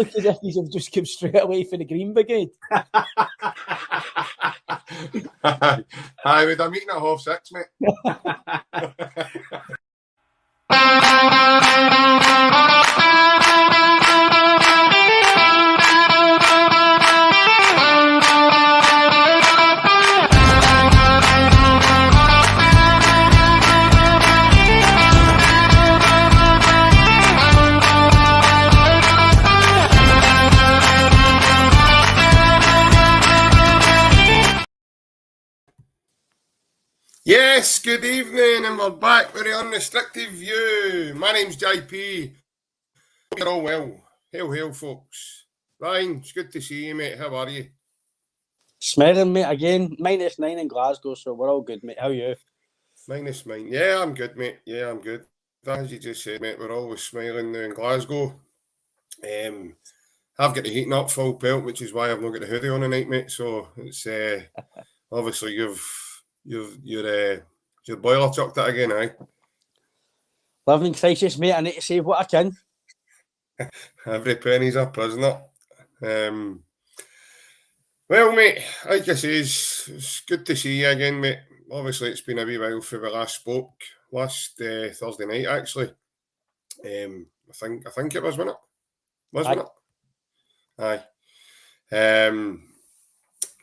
look as if you've just come straight away for the Green Brigade. Aye, we'd have meeting at 6:30, mate. Yes, good evening, and we're back with the Unrestricted View. My name's JP. Hope you're all well. Hail, folks. Ryan, it's good to see you, mate. How are you? Smiling, mate, again. -9 in Glasgow, so we're all good, mate. How are you? -9. Yeah, I'm good, mate. Yeah, I'm good. As you just said, mate, we're always smiling now in Glasgow. I've got the heating up full pelt, which is why I've not got the hoodie on tonight, mate. So it's obviously your boiler chucked it again, aye? Living crisis, mate. I need to save what I can. Every penny's a prisoner. Well, mate, like I say, it's good to see you again, mate. Obviously, it's been a wee while since we last spoke. Last Thursday night, actually. I think it was, wasn't it? Wasn't it? Aye.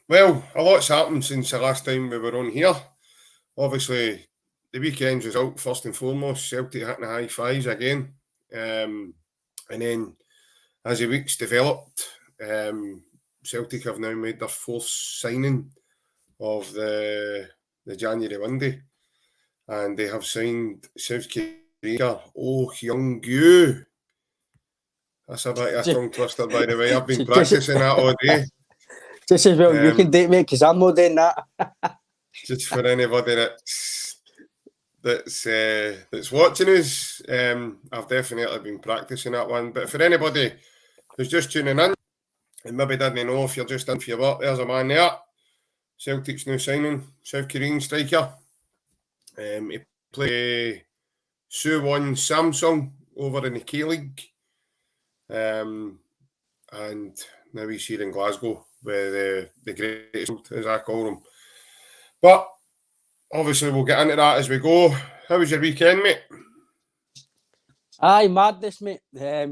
Well, a lot's happened since the last time we were on here. Obviously, the weekend's result, first and foremost, Celtic hitting the high fives again. And then, as the weeks developed, Celtic have now made their fourth signing of the January window. And they have signed South Korea Hyeon. That's a bit of a tongue twister, by the way. I've been practicing that all day. Just as well you can date, mate, because I'm not doing that. Just for anybody that's watching us, I've definitely been practicing that one. But for anybody who's just tuning in and maybe didn't know, if you're just in for your work, there's a man there. Celtic's new signing, South Korean striker. He played Suwon Samsung over in the K-League. And now he's here in Glasgow with the greatest, as I call them. But obviously we'll get into that as we go. How was your weekend, mate? Aye, madness, mate.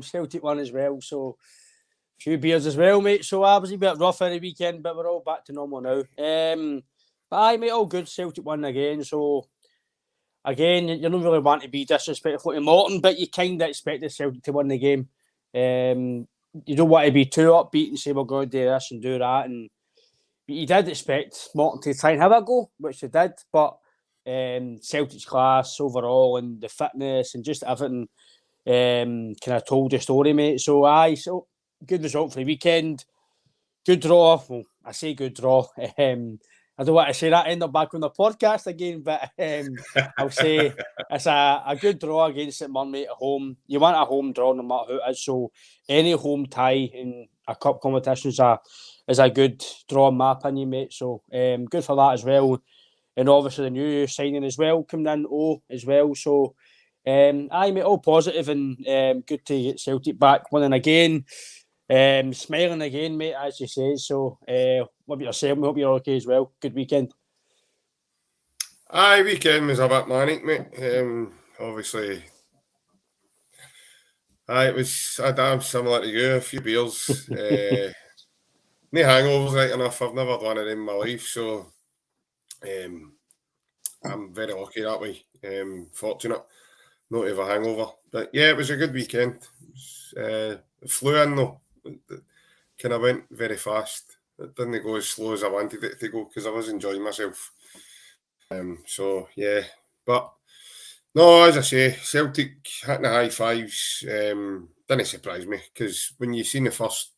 Celtic won as well, so a few beers as well, mate. So I was a bit rough on the weekend, but we're all back to normal now. But aye, mate, all good. Celtic won again, so again, you don't really want to be disrespectful to Morton, but you kind of expected Celtic to win the game. You don't want to be too upbeat and say we're going to do this and do that, and you did expect Morton to try and have a go, which they did, but Celtic's class overall and the fitness and just everything kind of told the story, mate. So aye, so good result for the weekend. Good draw. Well, I say good draw. I don't want to say that, end up back on the podcast again, but I'll say it's a good draw against St Mirren, mate, at home. You want a home draw no matter who it is, so any home tie in a cup competition is a good draw in my opinion, mate. So good for that as well. And obviously the new signing as well coming in, as well. So aye, mate, all positive and good to get Celtic back winning again. Smiling again, mate, as you say. So what about yourself? We hope you're okay as well. Good weekend. Aye, weekend was a bit manic, mate. Obviously, it was a damn similar to you. A few beers. No hangovers, right enough. I've never done it in my life, so I'm very lucky that way. Fortunate not to have a hangover. But yeah, it was a good weekend. It flew in though. It kind of went very fast. It didn't go as slow as I wanted it to go because I was enjoying myself. So yeah, but no, as I say, Celtic hitting the high fives didn't surprise me because when you seen the first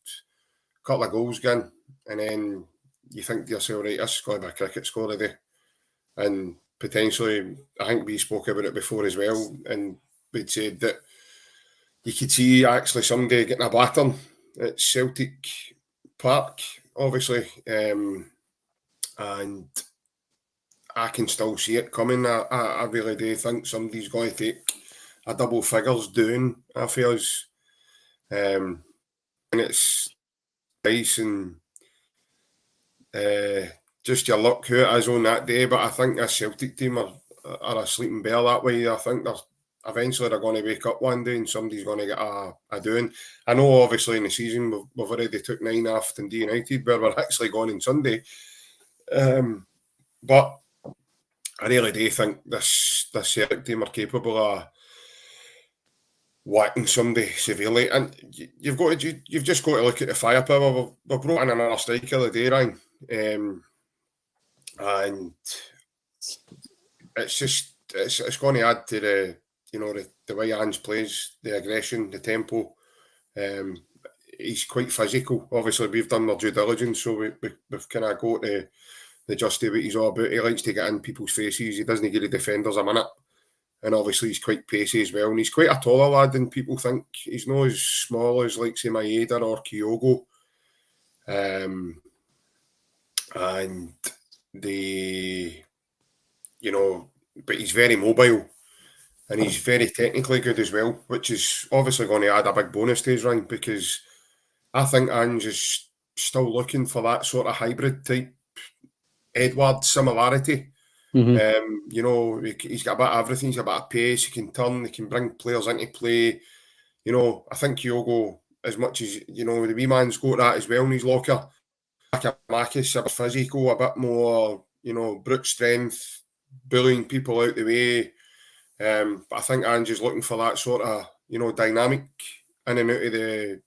couple of goals going and then you think to yourself, right, this is going to be a cricket score today, and potentially, I think we spoke about it before as well, and we'd said that you could see actually somebody getting a batter at Celtic Park, obviously, and I can still see it coming. I really do think somebody's going to take a double figures doing, I feel. it's nice and just your luck who it is on that day. But I think this Celtic team are a sleeping bear that way. I think eventually they're going to wake up one day and somebody's going to get a doing. I know obviously in the season we've already took 9 off Dundee United, where we're actually going on Sunday. But I really do think this Celtic team are capable of whacking somebody severely, and you've just got to look at the firepower. We've brought in another striker the day, Ryan, and it's just it's going to add to the way Ange plays, the aggression, the tempo. He's quite physical. Obviously, we've done our due diligence, so we've kind of got the just what he's all about. He likes to get in people's faces. He doesn't give the defenders a minute. And obviously he's quite pacey as well. And he's quite a taller lad than people think. He's not as small as, like, say, Maeda or Kyogo. And but he's very mobile. And he's very technically good as well, which is obviously going to add a big bonus to his rank, because I think Ange is still looking for that sort of hybrid type Edward similarity. Mm-hmm. He's got a bit of everything. He's got a bit of pace. He can turn. He can bring players into play. I think Kyogo, as much as the wee man's got that as well in his locker. Marcus, a bit physical, a bit more, brute strength, bullying people out the way. But I think Ange is looking for that sort of, dynamic in and out of the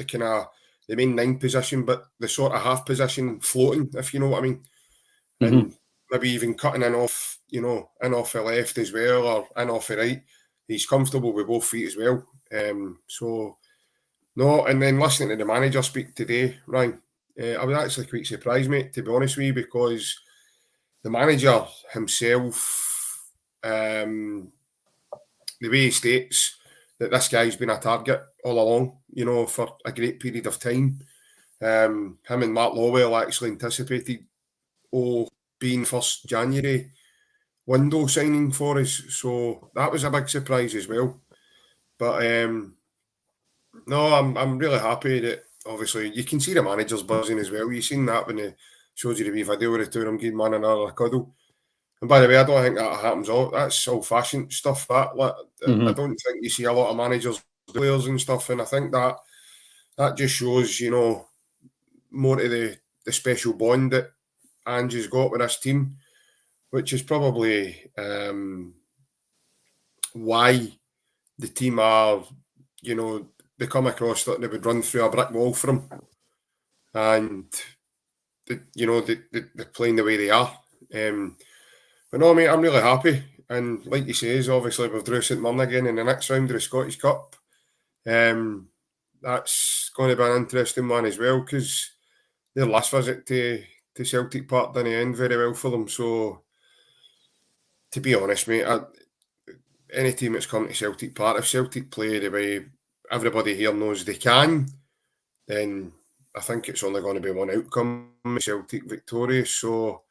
kind of the main 9 position, but the sort of half position floating, if you know what I mean. Mm-hmm. And maybe even cutting in off, in off the left as well, or in off the right. He's comfortable with both feet as well. And then listening to the manager speak today, Ryan, I was actually quite surprised, mate, to be honest with you, because the manager himself, the way he states that this guy's been a target all along, for a great period of time. Him and Mark Lowell actually anticipated being 1st January window signing for us, so that was a big surprise as well. But no, I'm really happy that obviously you can see the manager's buzzing as well. You've seen that when he shows you the wee video with the two of them giving man another cuddle. And by the way, I don't think that happens that's old-fashioned stuff. Mm-hmm. I don't think you see a lot of managers, players and stuff, and I think that just shows more of the special bond that Ange has got with this team, which is probably why the team are, they come across that they would run through a brick wall for him, and they're playing the way they are. But no, mate, I'm really happy, and like you say, obviously we've drew St Mirren again in the next round of the Scottish Cup. That's going to be an interesting one as well, because their last visit to Celtic Park didn't end very well for them. So, to be honest, mate, any team that's come to Celtic Park, if Celtic play the way everybody here knows they can, then I think it's only going to be one outcome, Celtic victorious. So,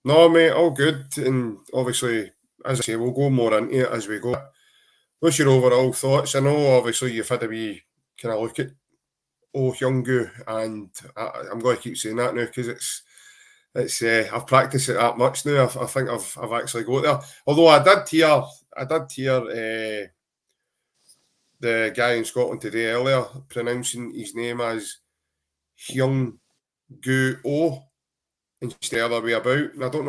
no, mate, all good. And obviously, as I say, we'll go more into it as we go. What's your overall thoughts? I know, obviously, you've had a wee kind of look at Hyeon, and I'm going to keep saying that now because it's I've practiced it that much now. I think I've actually got there. Although I did hear the guy in Scotland today earlier pronouncing his name as Hyeon instead of the other way about. And I don't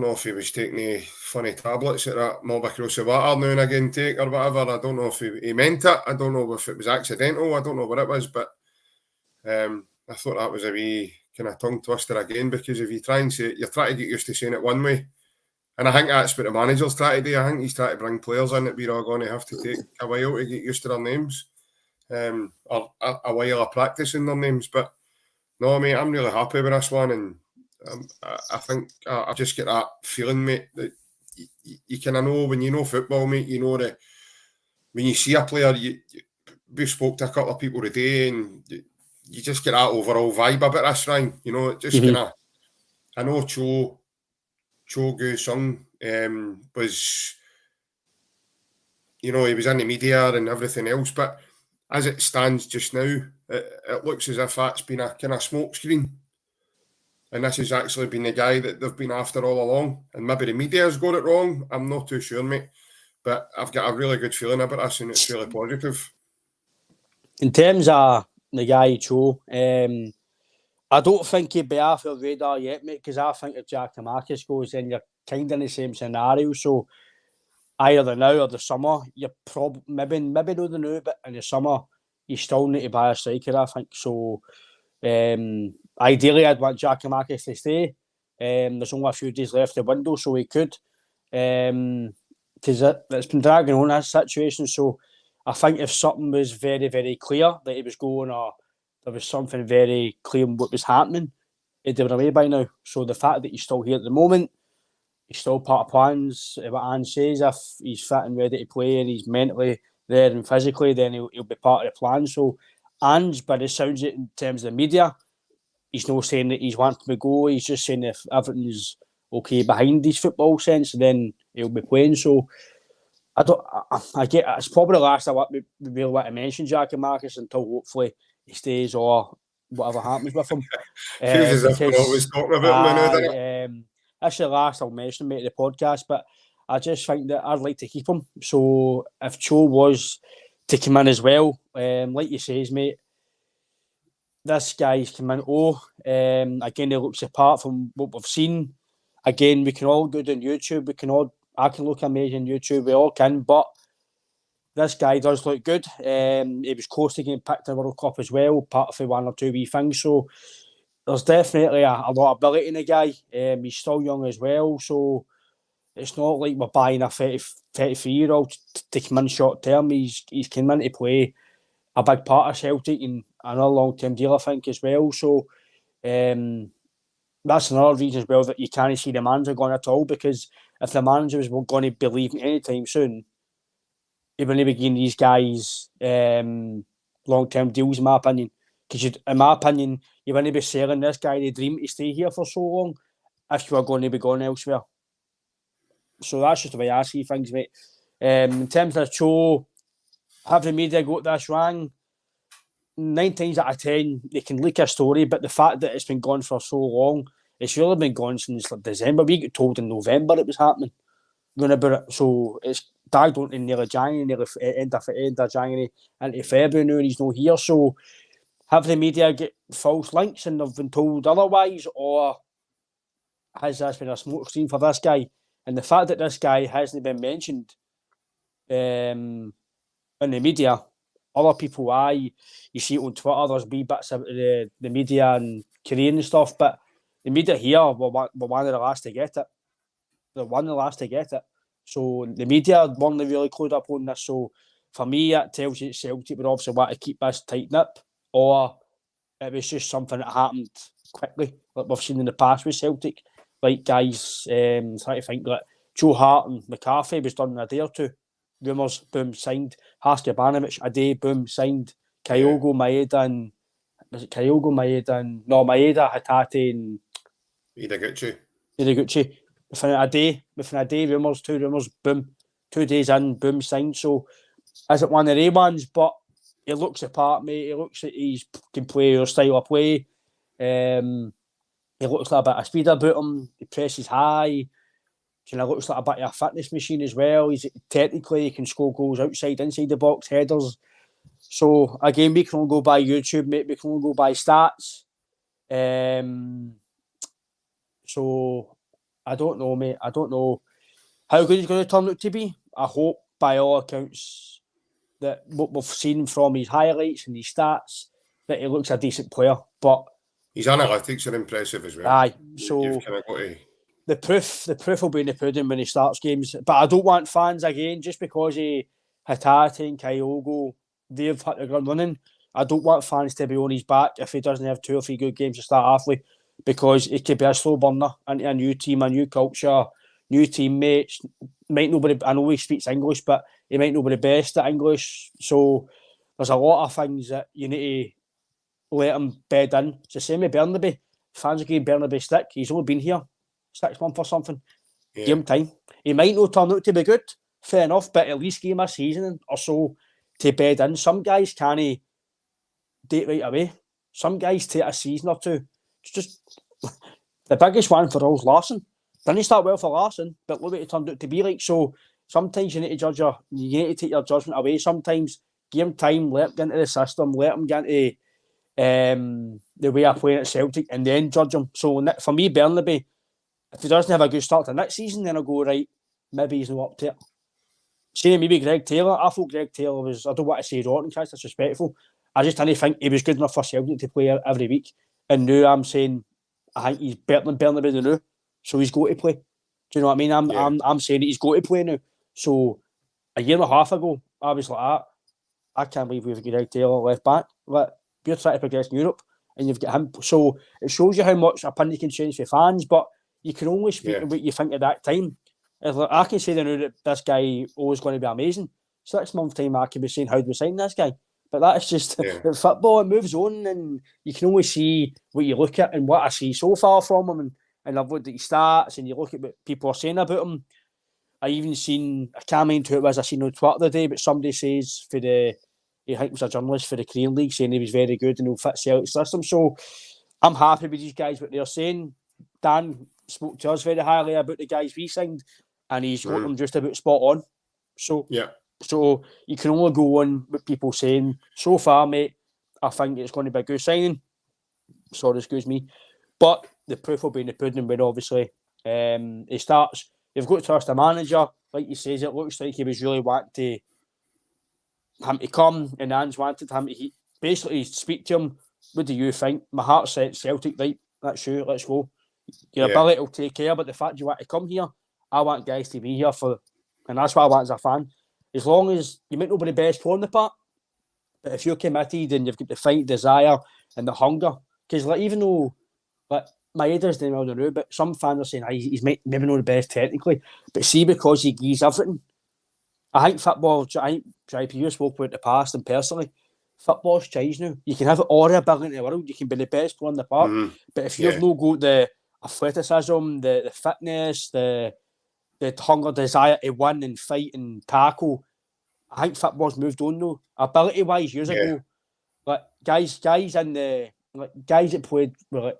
know if he was taking any funny tablets at that mob across the water now and again take or whatever. I don't know if he meant it. I don't know if it was accidental. I don't know what it was, but I thought that was a wee kind of tongue twister again, because if you try and say it, you're trying to get used to saying it one way. And I think that's what the manager's trying to do. I think he's trying to bring players in that we're all going to have to take a while to get used to their names, or a while of practicing their names. But no, mate, I'm really happy with this one, and I think I just get that feeling, mate, that you kind of know when you know football, mate. You know that when you see a player, we spoke to a couple of people today, and you just get that overall vibe about this, Ryan. It just kind of. I know Cho Gu-sung was, he was in the media and everything else, but as it stands just now, it looks as if that's been a kind of smokescreen. And this has actually been the guy that they've been after all along. And maybe the media has got it wrong. I'm not too sure, mate. But I've got a really good feeling about this, and it's really positive. In terms of the guy Cho, I don't think he'd be off your radar yet, mate, because I think if Giakoumakis goes, then you're kind of in the same scenario. So either the now or the summer, you're probably maybe not the now, but in the summer, you still need to buy a striker, I think. So ideally, I'd want Giakoumakis to stay. There's only a few days left the window, so he could. Because it's been dragging on, that situation. So I think if something was very, very clear that he was going, or there was something very clear what was happening, he'd have been away by now. So the fact that he's still here at the moment, he's still part of plans. What Anne says, if he's fit and ready to play and he's mentally there and physically, then he'll be part of the plan. So Anne's, by the sounds of it, in terms of the media, he's not saying that he's wanting to go. He's just saying if everything's okay behind his football sense, then he'll be playing. So I get it's probably the last I really want to mention Giakoumakis until hopefully he stays or whatever happens with him. Feels as if we're always talking about him now. That's the last I'll mention him, mate, the podcast, but I just think that I'd like to keep him. So if Cho was to come in as well, like you says, mate, this guy's come in. Again, he looks apart from what we've seen. Again, we can all go on YouTube. I can look amazing on YouTube. We all can, but this guy does look good. He was close to getting picked in the World Cup as well, part of one or two wee things. So there's definitely a lot of ability in the guy. He's still young as well, so it's not like we're buying a 33-year-old to come in short term. He's come in to play a big part of Celtic and another long-term deal, I think, as well. So that's another reason as well that you can't see the manager going at all, because if the manager was going to be leaving anytime soon, he wouldn't be giving these guys long-term deals, in my opinion. Because in my opinion, you wouldn't be selling this guy the dream to stay here for so long if you were going to be going elsewhere. So that's just the way I see things, mate. In terms of Cho, have the media got this wrong? 9 times out of 10, they can leak a story, but the fact that it's been gone for so long, it's really been gone since like December. We got told in November it was happening. Going about it, so it's dragged on in nearly January, end of January into February now, and he's not here. So have the media get false links and they've been told otherwise, or has this been a smokescreen for this guy? And the fact that this guy hasn't been mentioned in the media, other people, you see it on Twitter, there's wee bits of the media and Korean and stuff, but the media here were one of the last to get it. They're one of the last to get it. So the media weren't really clued up on this. So for me, that tells you Celtic would obviously want to keep this tight-knit, or it was just something that happened quickly, like we've seen in the past with Celtic. Like guys, trying to think, like Joe Hart and McCarthy was done in a day or two. Rumours, boom, signed. Haskabanovic, a day, boom, signed. Kyogo, Maeda, and was it Kyogo, Maeda, and no, Maeda, Hatate, and Ideguchi. Within a day, two rumours, boom, 2 days in, boom, signed. So, is it one of the ones? But he looks apart, mate. He looks like he can play your style of play. He looks like a bit of speed about him. He presses high. Kind of looks like a bit of a fitness machine as well. Technically, he can score goals outside, inside the box, headers. So, again, we can only go by YouTube, mate. We can only go by stats. So, I don't know, mate. I don't know how good he's going to turn out to be. I hope, by all accounts, that what we've seen from his highlights and his stats, that he looks a decent player. But his analytics are impressive as well. Aye, so you've kind of got to... the proof will be in the pudding when he starts games. But I don't want fans, again, just because Hatate and Kyogo, they've hit the ground running, I don't want fans to be on his back if he doesn't have 2 or 3 good games to start off with, because it could be a slow burner into a new team, a new culture, new teammates. Might nobody. I know he speaks English, but he might not be the best at English. So there's a lot of things that you need to let him bed in. It's the same with Bernabe. Fans are giving Bernabe stick. He's only been here 6 months or something. Give him time. He might not turn out to be good, fair enough, but at least give him a season or so to bed in. Some guys can't date right away. Some guys take a season or two. It's just the biggest one for all is Larson. Didn't start well for Larson, but look what it turned out to be like. So sometimes you need to you need to take your judgment away. Sometimes give him time, let him get into the system, let him get into the way of playing at Celtic, and then judge him. So for me, Bernabei, if he doesn't have a good start to next season, then I'll go, right, maybe he's not up to it. Same maybe Greg Taylor. I thought Greg Taylor was, I don't want to say rotten, because that's disrespectful. I just didn't think he was good enough for Celtic to play every week. And now I'm saying, I think he's better than Bernabei now. So he's got to play. Do you know what I mean? I'm saying that he's got to play now. So a year and a half ago, I was like, I can't believe we've got Greg Taylor left back. But we're trying to progress in Europe, and you've got him. So it shows you how much opinion can change for fans, but you can only speak what you think at that time. Like, I can say now that this guy always going to be amazing. 6 months time, I can be saying, how do we sign this guy? But that's just football. It moves on, and you can only see what you look at. And what I see so far from him, and I've looked at his stats, and you look at what people are saying about him. I even seen, I can't mind who it was, I seen on Twitter today, but somebody says I think it was a journalist for the Korean League, saying he was very good and he'll fit Celtic's system. So I'm happy with these guys, what they're saying. Dan spoke to us very highly about the guys we signed, and he's got them just about spot on. So so you can only go on with people saying. So far, mate, I think it's going to be a good signing. Sorry, excuse me. But the proof will be in the pudding when obviously he starts. You've got to trust the manager. Like he says, it looks like he was really wanting him to come, and Ange wanted him to basically speak to him. What do you think? My heart said Celtic, right? That's you, let's go. Your ability will take care, but the fact you want to come here, I want guys to be here for, and that's what I want as a fan. As long as you might not be the best player on the part, but if you're committed and you've got the fight, desire, and the hunger, because like even though like my header's doing well now, but some fans are saying he's maybe not the best technically, but see, because he gives everything. I think football, I think JP spoke about the past, and personally, football's changed now. You can have all the ability in the world, you can be the best player on the park, but if you've not got the athleticism, the fitness, the hunger, desire to win and fight and tackle, I think football's moved on now. Ability wise, years ago, like guys in the guys that played with like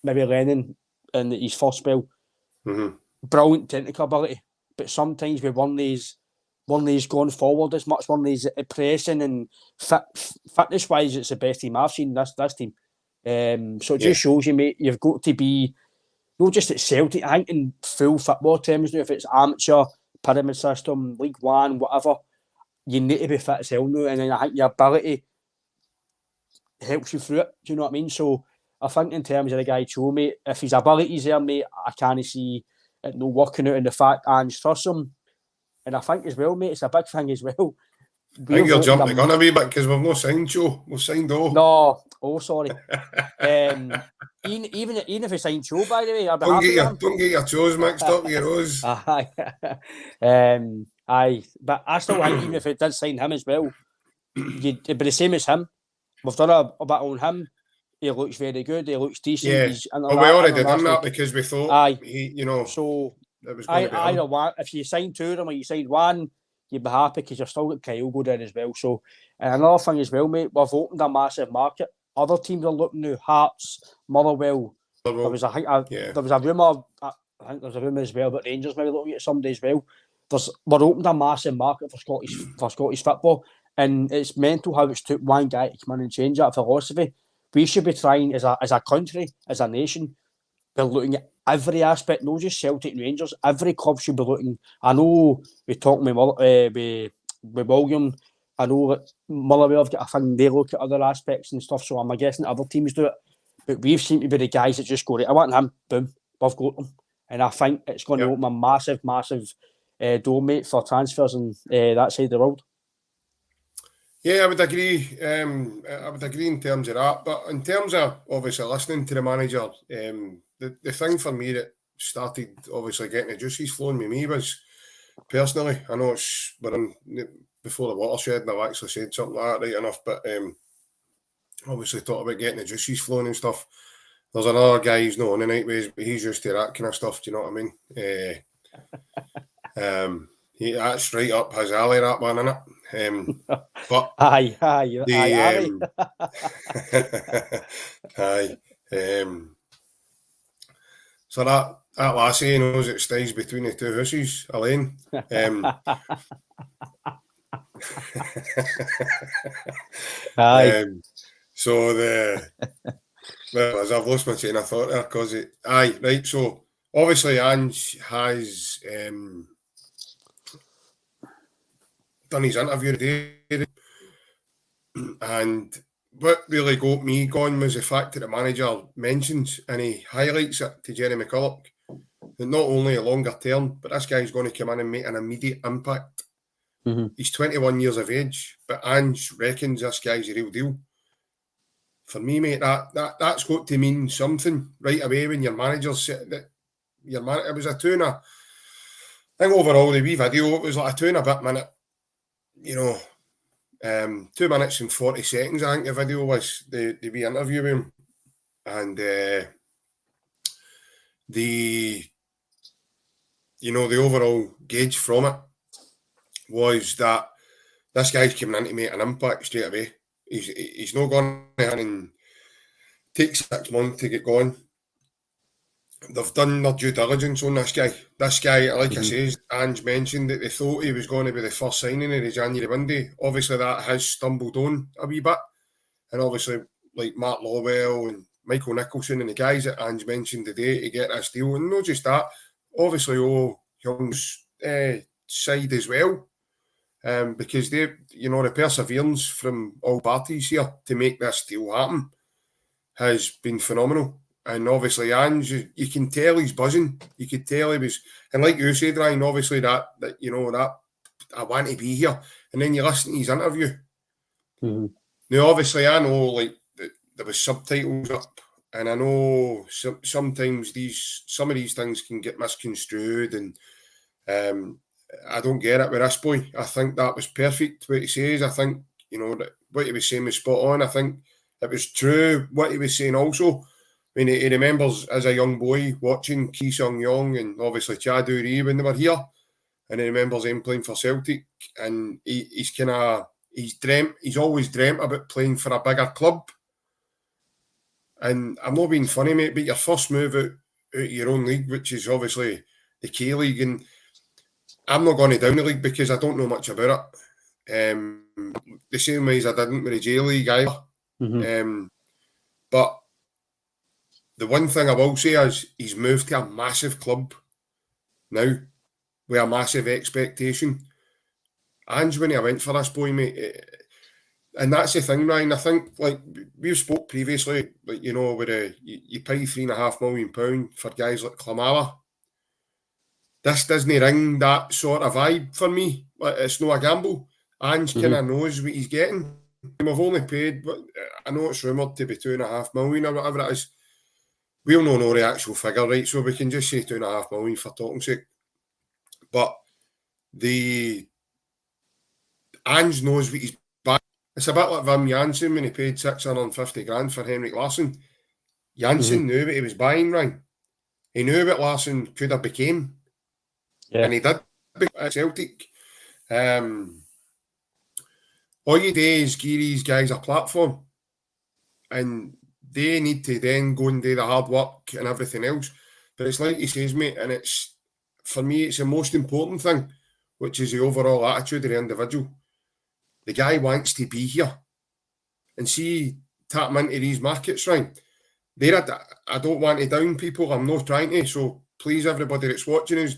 maybe Lennon in his first spell, brilliant technical ability, but sometimes we weren't these going forward as much, weren't these pressing and fitness wise, it's the best team I've seen. This team, so it just shows you, mate, you've got to be not just at Celtic. I think in full football terms now, if it's amateur, pyramid system, League One, whatever, you need to be fit as hell now, and then I think your ability helps you through it. Do you know what I mean? So I think in terms of the guy Cho, mate, if his ability's there, mate, I can't see it not working out in the fact Ange trusts him. And I think as well, mate, it's a big thing as well. I think you're jumping the gun a wee bit because we've not signed Cho. We've signed O. No, sorry. Even if we signed Cho, by the way, I'd be happy. Don't get your Chos mixed up with your O's. But I still think even if it did sign him as well, it'd be the same as him. We've done a bit on him. He looks very good. He looks decent. Yeah. We already done that because we thought, so it was going to be either one. If you signed two of them or you signed one, you'd be happy because you've still got Kyle go down as well. So, and another thing as well, mate, we've opened a massive market. Other teams are looking now. Hearts, Motherwell. There was a rumour. I think there's a rumour as well that Rangers maybe looking at somebody as well. We're opened a massive market for Scottish football, and it's mental how it's took one guy to come in and change that philosophy. We should be trying as a country, as a nation, we're looking at every aspect, not just Celtic and Rangers. Every club should be looking. I know we're talking with William. I know that Motherwell have got a thing, they look at other aspects and stuff, so I'm guessing other teams do it. But we've seemed to be the guys that just go, I want him, boom, we've got them. And I think it's going to open a massive door, mate, for transfers in that side of the world. Yeah, I would agree. I would agree in terms of that. But in terms of obviously listening to the manager, the thing for me that started obviously getting the juices flowing with me was personally, I know we're in before the watershed and I've actually said something like that right enough, but obviously talk about getting the juices flowing and stuff. There's another guy who's not on the night ways, but he's used to that kind of stuff, do you know what I mean? That's right up his alley, that one, innit? But aye, the aye. So that lassie knows it stays between the two houses, Elaine. aye. So I've lost my chain of thought there because aye, right. So obviously Ange has done his interview today, and what really got me going was the fact that the manager mentions and he highlights it to Jerry McCulloch that not only a longer term, but this guy's going to come in and make an immediate impact. Mm-hmm. He's 21 years of age, but Ange reckons this guy's a real deal. For me, mate, that's got to mean something right away when your manager's that it was a 2 I think overall the wee video, it was like a 2 and a bit minute, 2 minutes and 40 seconds, I think the video was, the wee interview with him. And the overall gauge from it was that this guy's coming in to make an impact straight away. He's not going to and take 6 months to get going. They've done their due diligence on this guy. This guy, like I says, Ange mentioned that they thought he was going to be the first signing of the January window. Obviously, that has stumbled on a wee bit. And obviously, like Mark Lawwell and Michael Nicholson and the guys that Ange mentioned today to get this deal. And not just that, obviously, Hyeon's side as well. Because they, the perseverance from all parties here to make this deal happen has been phenomenal. And obviously, Ange, you can tell he's buzzing. You could tell he was, and like you said, Ryan, obviously that I want to be here. And then you listen to his interview. Mm-hmm. Now, obviously, I know like there was subtitles up, and I know sometimes some of these things can get misconstrued, and I don't get it with this boy. I think that was perfect what he says. I think that what he was saying was spot on. I think it was true what he was saying also. I mean, he remembers as a young boy watching Ki Sung-young and obviously Cha Do-ri when they were here, and he remembers him playing for Celtic, and he's always dreamt about playing for a bigger club. And I'm not being funny, mate, but your first move out your own league, which is obviously the K-League, and I'm not going to down the league because I don't know much about it. The same way as I didn't with the J-League either. Mm-hmm. But the one thing I will say is he's moved to a massive club now with a massive expectation. Ange, when I went for this boy, mate, and that's the thing, Ryan. I think, like we've spoke previously, like where you pay £3.5 million for guys like Klamala. This doesn't ring that sort of vibe for me. It's not a gamble. Ange kind of knows what he's getting. We've only paid, I know it's rumoured to be £2.5 million or whatever it is. We'll not know the actual figure, right? So we can just say £2.5 million for talking sake. But Ange knows what he's buying. It's a bit like Wim Janssen when he paid $650,000 for Henrik Larsson. Janssen knew what he was buying, Ryan. He knew what Larsson could have became. Yeah. And he did at Celtic. All you do is give these guys a platform, and they need to then go and do the hard work and everything else. But it's like he says, mate, and it's, for me, it's the most important thing, which is the overall attitude of the individual. The guy wants to be here. And see, tap into these markets, right? I don't want to down people. I'm not trying to. So please, everybody that's watching us,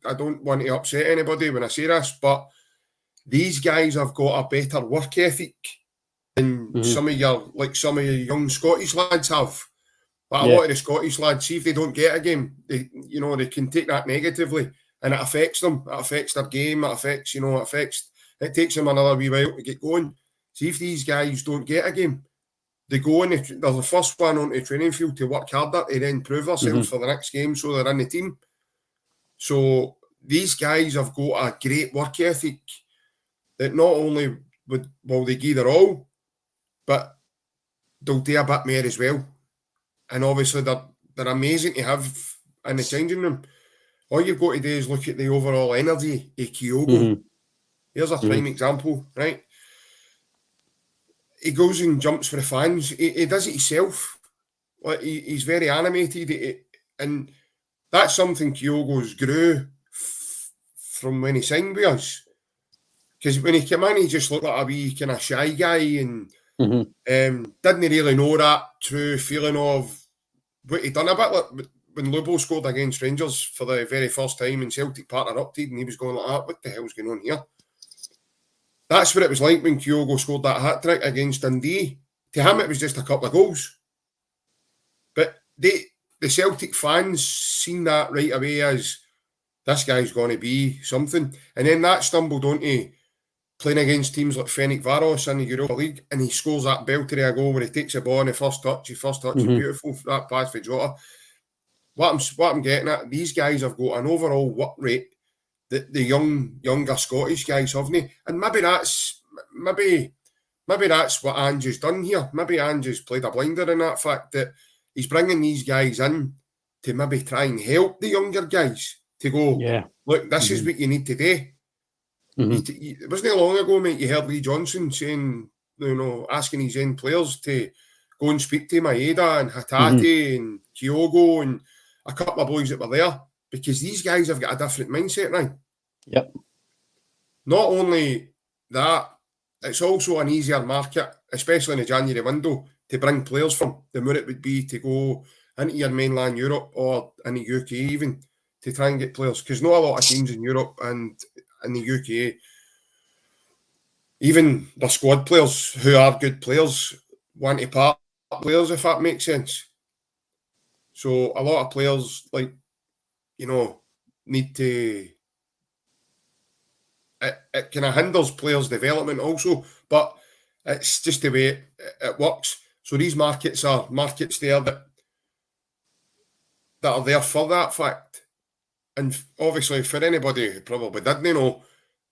I don't want to upset anybody when I say this, but these guys have got a better work ethic than some of your young Scottish lads have. But a lot of the Scottish lads, see if they don't get a game, they can take that negatively, and it affects them. It affects their game. It takes them another wee while to get going. See if these guys don't get a game, they go in. They're the first one onto the training field to work harder to then prove themselves for the next game, so they're in the team. So these guys have got a great work ethic that not only will they give their all, but they'll do a bit more as well. And obviously they're amazing to have in the changing room. All you've got to do is look at the overall energy of Kyogo. Here's a prime example, right? He goes and jumps for the fans. He does it himself. Like he's very animated, and that's something Kyogo's grew from when he signed with us. Because when he came in, he just looked like a wee kind of shy guy and didn't really know that true feeling of what he'd done. A bit like when Lubo scored against Rangers for the very first time and Celtic partnered up to, and he was going like that, what the hell's going on here? That's what it was like when Kyogo scored that hat-trick against Dundee. To him, it was just a couple of goals. But the Celtic fans seen that right away as this guy's going to be something. And then that stumbled onto playing against teams like Ferencváros in the Europa League, and he scores that belter of a goal where he takes the ball on the first touch. His first touch is beautiful, that pass for Jota. What I'm getting at, these guys have got an overall work rate that the younger Scottish guys haven't. And maybe that's what Ange has done here. Maybe Ange has played a blinder in that fact that he's bringing these guys in to maybe try and help the younger guys to go, look, this is what you need to do. It wasn't long ago, mate, you heard Lee Johnson saying, asking his own players to go and speak to Maeda and Hatate and Kyogo and a couple of boys that were there, because these guys have got a different mindset now. Yep. Not only that, it's also an easier market, especially in the January window, to bring players from than what it would be to go into your mainland Europe or in the UK even to try and get players. Because not a lot of teams in Europe and in the UK, even the squad players who are good players, want to part players, if that makes sense. So a lot of players, need to... It kind of hinders players' development also, but it's just the way it works. So these markets are markets there that are there for that fact. And obviously, for anybody who probably didn't know,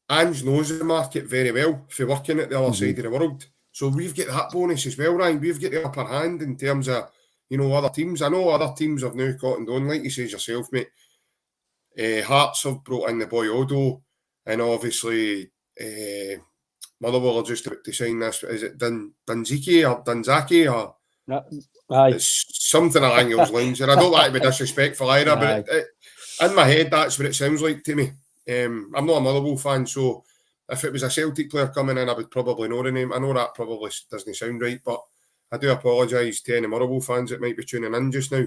Ange knows the market very well for working at the other side of the world. So we've got that bonus as well, Ryan. We've got the upper hand in terms of, other teams. I know other teams have now cottoned on, like you say yourself, mate. Hearts have brought in the boy Odo, and obviously Motherwell are just about to sign this. Is it Danzaki or it's something along those lines? And I don't like to be disrespectful either, but in my head, that's what it sounds like to me. I'm not a Motherwell fan, so if it was a Celtic player coming in, I would probably know the name. I know that probably doesn't sound right, but I do apologise to any Motherwell fans that might be tuning in just now.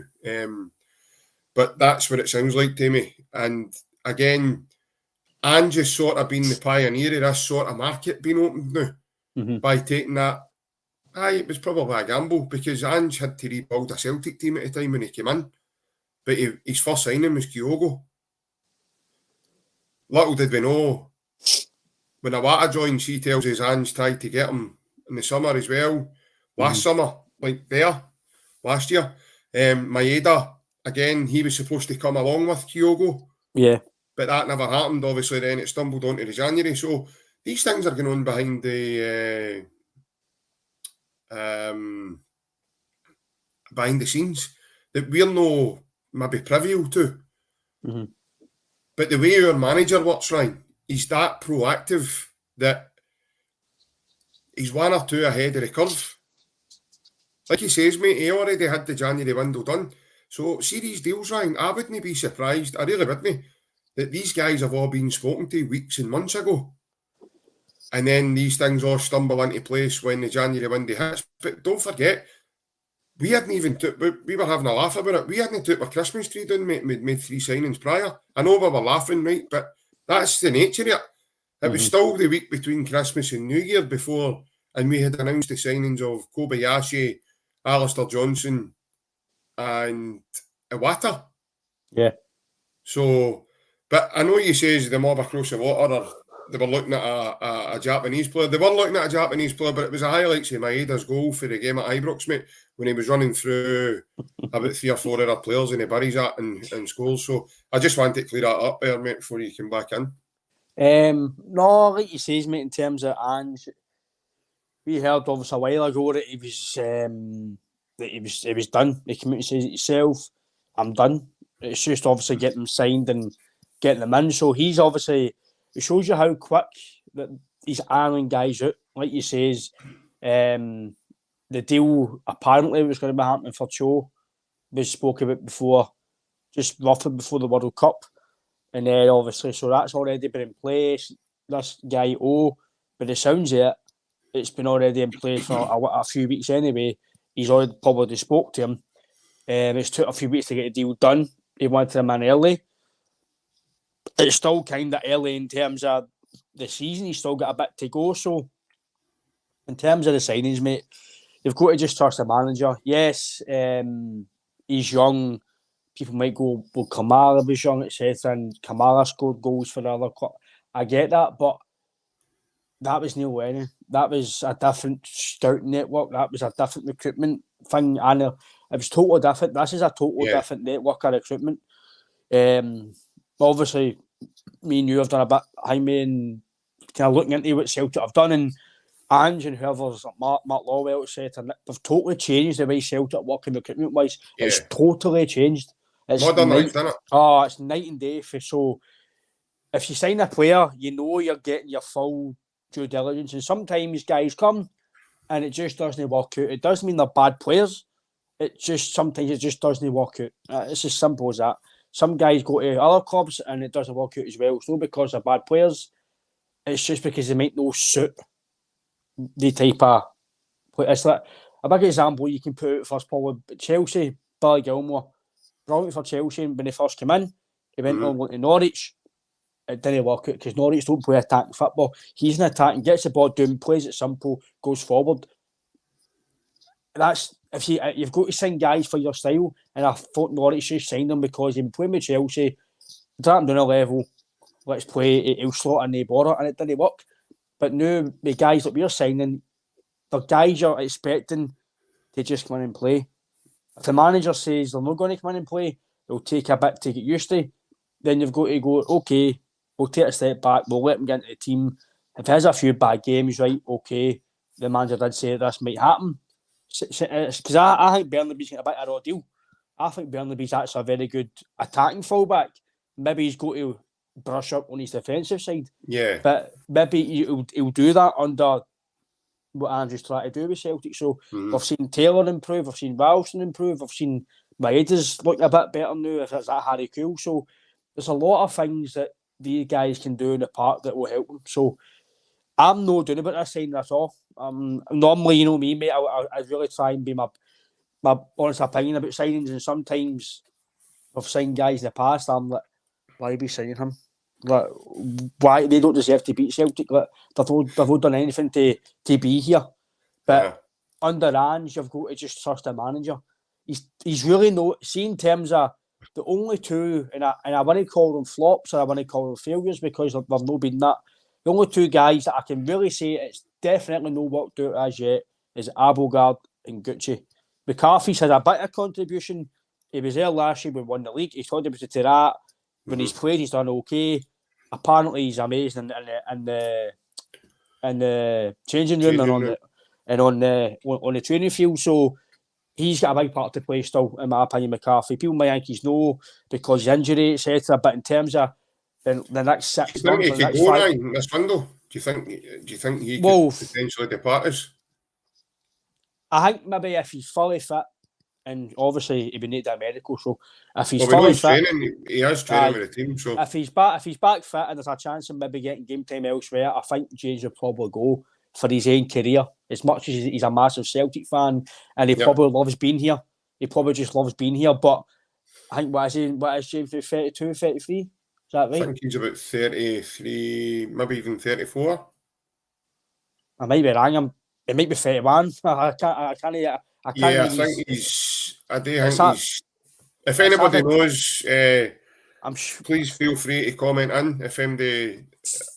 But that's what it sounds like to me. And again, Ange has sort of been the pioneer of this sort of market being opened now by taking that. It was probably a gamble because Ange had to rebuild a Celtic team at the time when he came in. But his first signing was Kyogo. Little did we know, when Awata joined, she tells us Ange tried to get him in the summer as well. Last summer, last year. Maeda, again, he was supposed to come along with Kyogo. Yeah. But that never happened. Obviously, then it stumbled onto the January. So these things are going on behind the scenes that we're no maybe privy to. But the way our manager works, Ryan, he's that proactive that he's one or two ahead of the curve. Like he says, mate, he already had the January window done. So see these deals, Ryan, I wouldn't be surprised, I really wouldn't, that these guys have all been spoken to weeks and months ago. And then these things all stumble into place when the January window hits. But don't forget, we hadn't even we were having a laugh about it. We hadn't took our Christmas tree down, mate. We'd made 3 signings prior. I know we were laughing, right? But that's the nature of it. It was still the week between Christmas and New Year before, and we had announced the signings of Kobayashi, Alistair Johnson, and Iwata. Yeah. So, but I know you say the mob across the water, they were looking at a Japanese player. They were looking at a Japanese player, but it was a highlights of Maeda's goal for the game at Ibrox, mate, when he was running through about 3 or 4 other players and he buries that and scores. So I just wanted to clear that up there, mate, before you come back in. No, like you say, mate, in terms of Ange, we heard obviously a while ago that he was done. He came out and says it himself, I'm done. It's just obviously getting them signed and getting them in. So he's obviously, it shows you how quick that he's ironing guys out. Like you says, the deal apparently was going to be happening for Cho was spoke about before, just roughly before the World Cup. And then obviously, so that's already been in place. This guy but it sounds it's been already in place for a few weeks anyway. He's already probably spoke to him. It's took a few weeks to get the deal done. He wanted him in early. It's still kind of early in terms of the season. He's still got a bit to go. So, in terms of the signings, mate, you've got to just trust the manager. Yes, he's young. People might go, well, Kamara was young, etc. And Kamara scored goals for the other club. I get that, but that was Neil Lennon. That was a different scouting network. That was a different recruitment thing. And it was totally different. This is a totally different network of recruitment. Obviously, me and you have done a bit, Jaime, and kind of looking into what Celtic have done. And Ange and whoever's, Mark Lawwell, etc., they've totally changed the way Celtic work in recruitment-wise. Yeah. It's totally changed. It's modernised, isn't it? Oh, it's night and day. So, if you sign a player, you know you're getting your full due diligence. And sometimes guys come and it just doesn't work out. It doesn't mean they're bad players. Sometimes it just doesn't work out. It's as simple as that. Some guys go to other clubs and it doesn't work out as well. It's not because they're bad players. It's just because they might not suit the type of play. It's like a big example you can put out first, probably Chelsea, Billy Gilmore. Brilliant for Chelsea when he first came in. He went on to Norwich. It didn't work out because Norwich don't play attacking football. He's an attacking, gets the ball down, plays it simple, goes forward. That's if you've got to sign guys for your style, and I thought Norwich just signed them because he'd been playing with Chelsea, drop him down a level, let's play, he'll slot in the border, and it didn't work. But now the guys that we're signing, the guys you're expecting to just come in and play. If the manager says they're not going to come in and play, they'll take a bit to get used to. Then you've got to go, okay, we'll take a step back, we'll let him get into the team. If he has a few bad games, right, okay, the manager did say this might happen. Because I think Bernabei's getting a bit of a raw deal. I think Bernabei's actually a very good attacking fullback. Maybe he's got to brush up on his defensive side. Yeah. But maybe he'll do that under what Andrew's trying to do with Celtic. So we've seen Taylor improve, we've seen Ralston improve, we've seen MORTIZ looking a bit better now, if it's that Harry Kuehl. So there's a lot of things that these guys can do in the park that will help them. So I'm not doing about this signing at all. Normally, you know me, mate, I really try and be my honest opinion about signings, and sometimes I've signed guys in the past, I'm like, why be signing him? Like, why they don't deserve to beat Celtic? Like, they've not done anything to be here. But under Ange, you've got to just trust the manager. He's really not, see, in terms of the only two, and I want to call them flops or I want to call them failures because they've not been that. The only two guys that I can really say it's definitely not worked out as yet is Abelgard and Gucci. McCarthy's had a bit of contribution. He was there last year when we won the league. He's contributed to that. When he's played, he's done okay. Apparently, he's amazing in the changing room and on the training field. So he's got a big part to play still, in my opinion, McCarthy. People might think he's no because he's injury, etc. But in terms of the next 6 months, do you think he could go in this window? Do you think he could potentially depart us? I think maybe if he's fully fit, and obviously he would need a medical. So if he's fully fit, he has training with the team. So if he's back fit and there's a chance of maybe getting game time elsewhere, I think Jenz will probably go for his own career. As much as he's a massive Celtic fan and he probably loves being here, he probably just loves being here. But I think what is James, 32, 33? Is that right? I think he's about 33, maybe even 34. I might be wrong. It might be 31. I can't. I think he's. I do think he's. If anybody knows, please feel free to comment in. If anybody,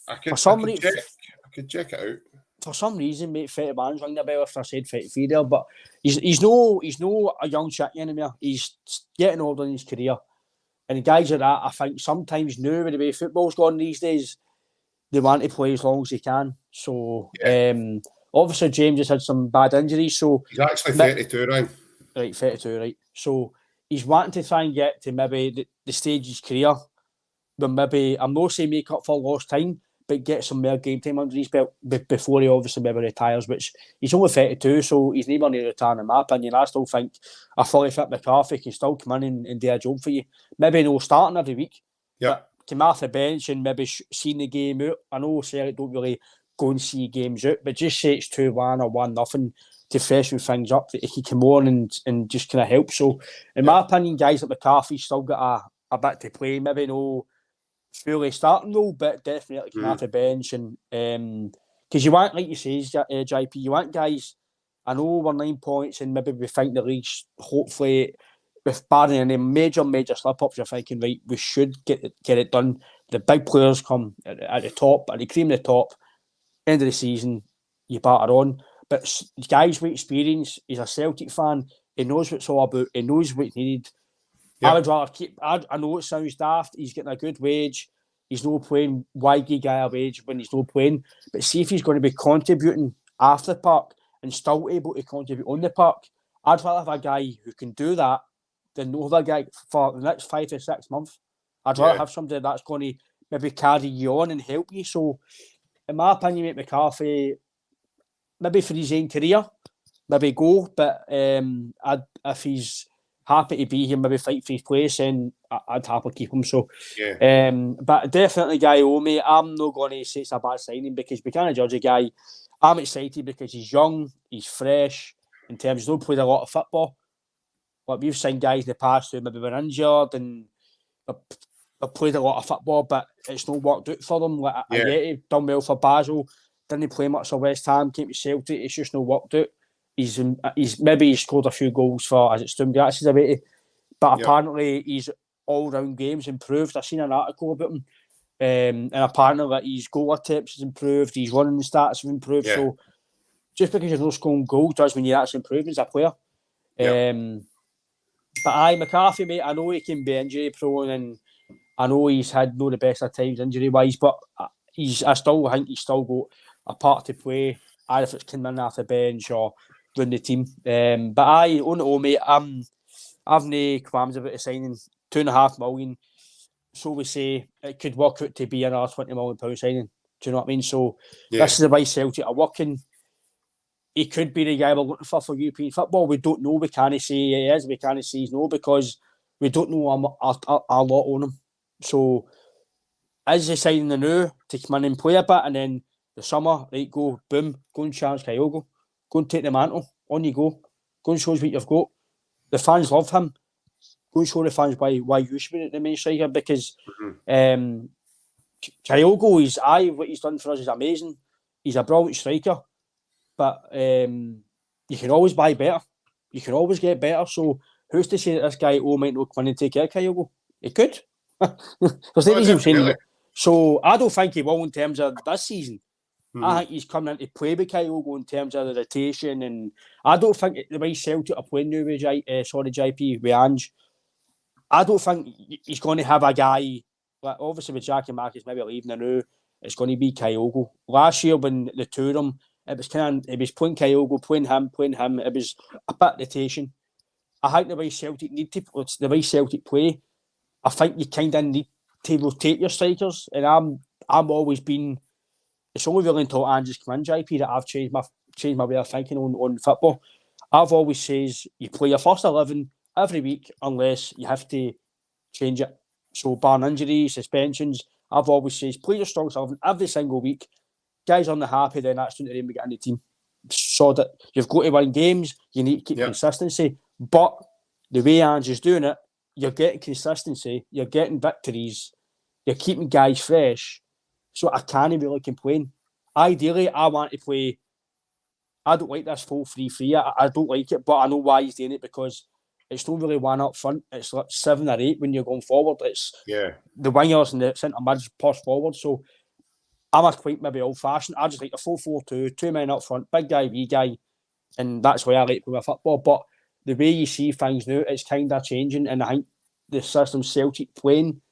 I could check it out. For some reason, mate, 31's ringing a bell after I said 33 there, but he's no a young chicken anymore. He's getting older in his career, and guys like that, I think sometimes now with the way football's gone these days, they want to play as long as they can. So. Obviously, James has had some bad injuries, so he's actually 32, right? Right, 32, right. So he's wanting to try and get to maybe the stage of his career, but maybe I'm not saying make up for lost time, but get some more game time under his belt before he obviously maybe retires, which he's only 32, so he's never near retiring in my opinion. I still think a fully fit McCarthy can still come in and do a job for you. Maybe no starting every week, but come off the bench and maybe seeing the game out. I know Celtic don't really go and see games out, but just say it's 2-1 or 1-0 to freshen things up, that he can come on and just kind of help. So, in my opinion, guys like McCarthy still got a bit to play. Maybe no fully starting role, but definitely come off the bench. And because you want, like you say, JP, you want guys. I know we're 9 points, and maybe we think the league's hopefully, with barring any major slip ups, you're thinking, right, we should get it done. The big players come at the top, at the cream of the top. End of the season, you batter on. But guys with experience, he's a Celtic fan. He knows what it's all about. He knows what's needed. Yep. I would rather keep. I know it sounds daft. He's getting a good wage. He's not playing. Why give guy a wage when he's not playing? But see if he's going to be contributing after the park and still able to contribute on the park. I'd rather have a guy who can do that than no other guy for the next 5 to 6 months. I'd rather have somebody that's going to maybe carry you on and help you. So, in my opinion, mate, McCarthy, maybe for his own career, maybe go. But if he's happy to be here, maybe fight for his place, and I'd happily keep him. So, but definitely, guy, mate, I'm not going to say it's a bad signing because we can't judge a guy. I'm excited because he's young, he's fresh. In terms, he's not played a lot of football. Like we've seen guys in the past who maybe were injured and have played a lot of football, but it's not worked out for them. Like Ayeti done well for Basel, didn't play much for West Ham, came to Celtic. It's just not worked out. He's maybe scored a few goals for Sturmgratz's Ayeti, but apparently his all-round games improved. I seen an article about him, and apparently that his goal attempts has improved, his running stats have improved. So just because you're not scoring goals does mean you're actually improving as a player. But McCarthy, mate, I know he can be injury prone, and I know he's had no the best of times injury wise, but I still think he's still got a part to play, either if it's coming in off the bench or run the team. But on the whole, mate, I've no qualms about the signing. £2.5 million. So we say it could work out to be another £20 million signing. Do you know what I mean? So this is the way Celtic are working. He could be the guy we're looking for European football. We don't know. We can't say he is. We can't say he's no, because we don't know a lot on him. So, is he signing the new to come in and play a bit, and then the summer, right, go, boom, go and challenge Kyogo. Go and take the mantle. On you go. Go and show us what you've got. The fans love him. Go and show the fans why you should be the main striker, because Kyogo is, what he's done for us is amazing. He's a brilliant striker. But you can always buy better. You can always get better. So who's to say that this guy might not come in and take care of Kyogo? He could. There's no reason saying that. So I don't think he will in terms of this season. I think he's coming in to play with Kyogo in terms of the rotation, and I don't think the way Celtic are playing now with JP, with Ange, I don't think he's going to have a guy, like obviously with Jack and Marcus maybe leaving the new, it's going to be Kyogo. Last year when the two of them, it was playing Kyogo, playing him. It was a bit of rotation. I think the way Celtic play, I think you kind of need to rotate your strikers. And I'm always been. It's only really until Ange's come in, JP, that I've changed my way of thinking on football. I've always says you play your first 11 every week unless you have to change it. So barring injuries, suspensions, I've always says play your strong 11 every single week. Guys aren't happy, then that's when they're able to get in the team. So that you've got to win games, you need to keep consistency. But the way Ange is doing it, you're getting consistency, you're getting victories, you're keeping guys fresh. So I can't really complain. Ideally, I want to play. I don't like this full 3-3. I don't like it, but I know why he's doing it, because it's not really one up front. It's like 7 or 8 when you're going forward. It's the wingers and the centre mids push forward. So I'm a quite maybe old-fashioned. I just like a 4-4-2, 2 men up front, big guy, wee guy, and that's why I like to play football. But the way you see things now, it's kind of changing, and I think the system Celtic playing,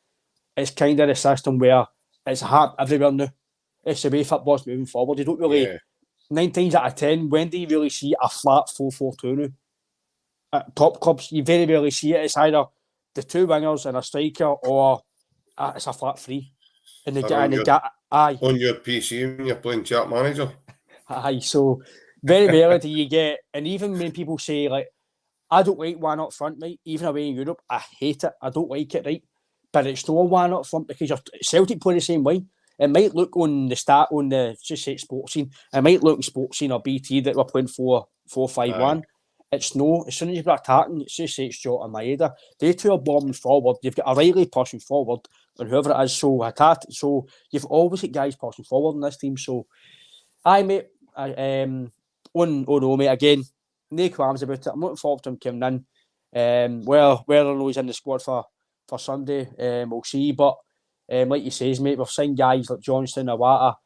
it's kind of the system where it's hard everywhere now. It's the way football's moving forward. You don't really, 9 times out of 10, when do you really see a flat 4-4-2 now? At top clubs, you very rarely see it. It's either the 2 wingers and a striker, or it's a flat 3. And Aye. on your PC when you're playing Chat Manager. Aye, so very rarely do you get, and even when people say, like, I don't like one up front, right? Even away in Europe, I hate it. I don't like it, right? But it's no one up front because Celtic play the same way. It might look on the start on the just say sports scene. It might look in sports scene or BT that we're playing 4-5-1. It's no. As soon as you're attacking, it's just say it's Jota and Maeda. They two are bombing forward. You've got a Riley pushing forward, and whoever it is. So you've always got guys pushing forward in this team. So, aye, mate. No, mate. Again, no qualms about it. I'm looking forward to him coming in. Whether or not he's in the squad for Sunday, we'll see. But like you says, mate, we've seen guys like Johnston, Awata,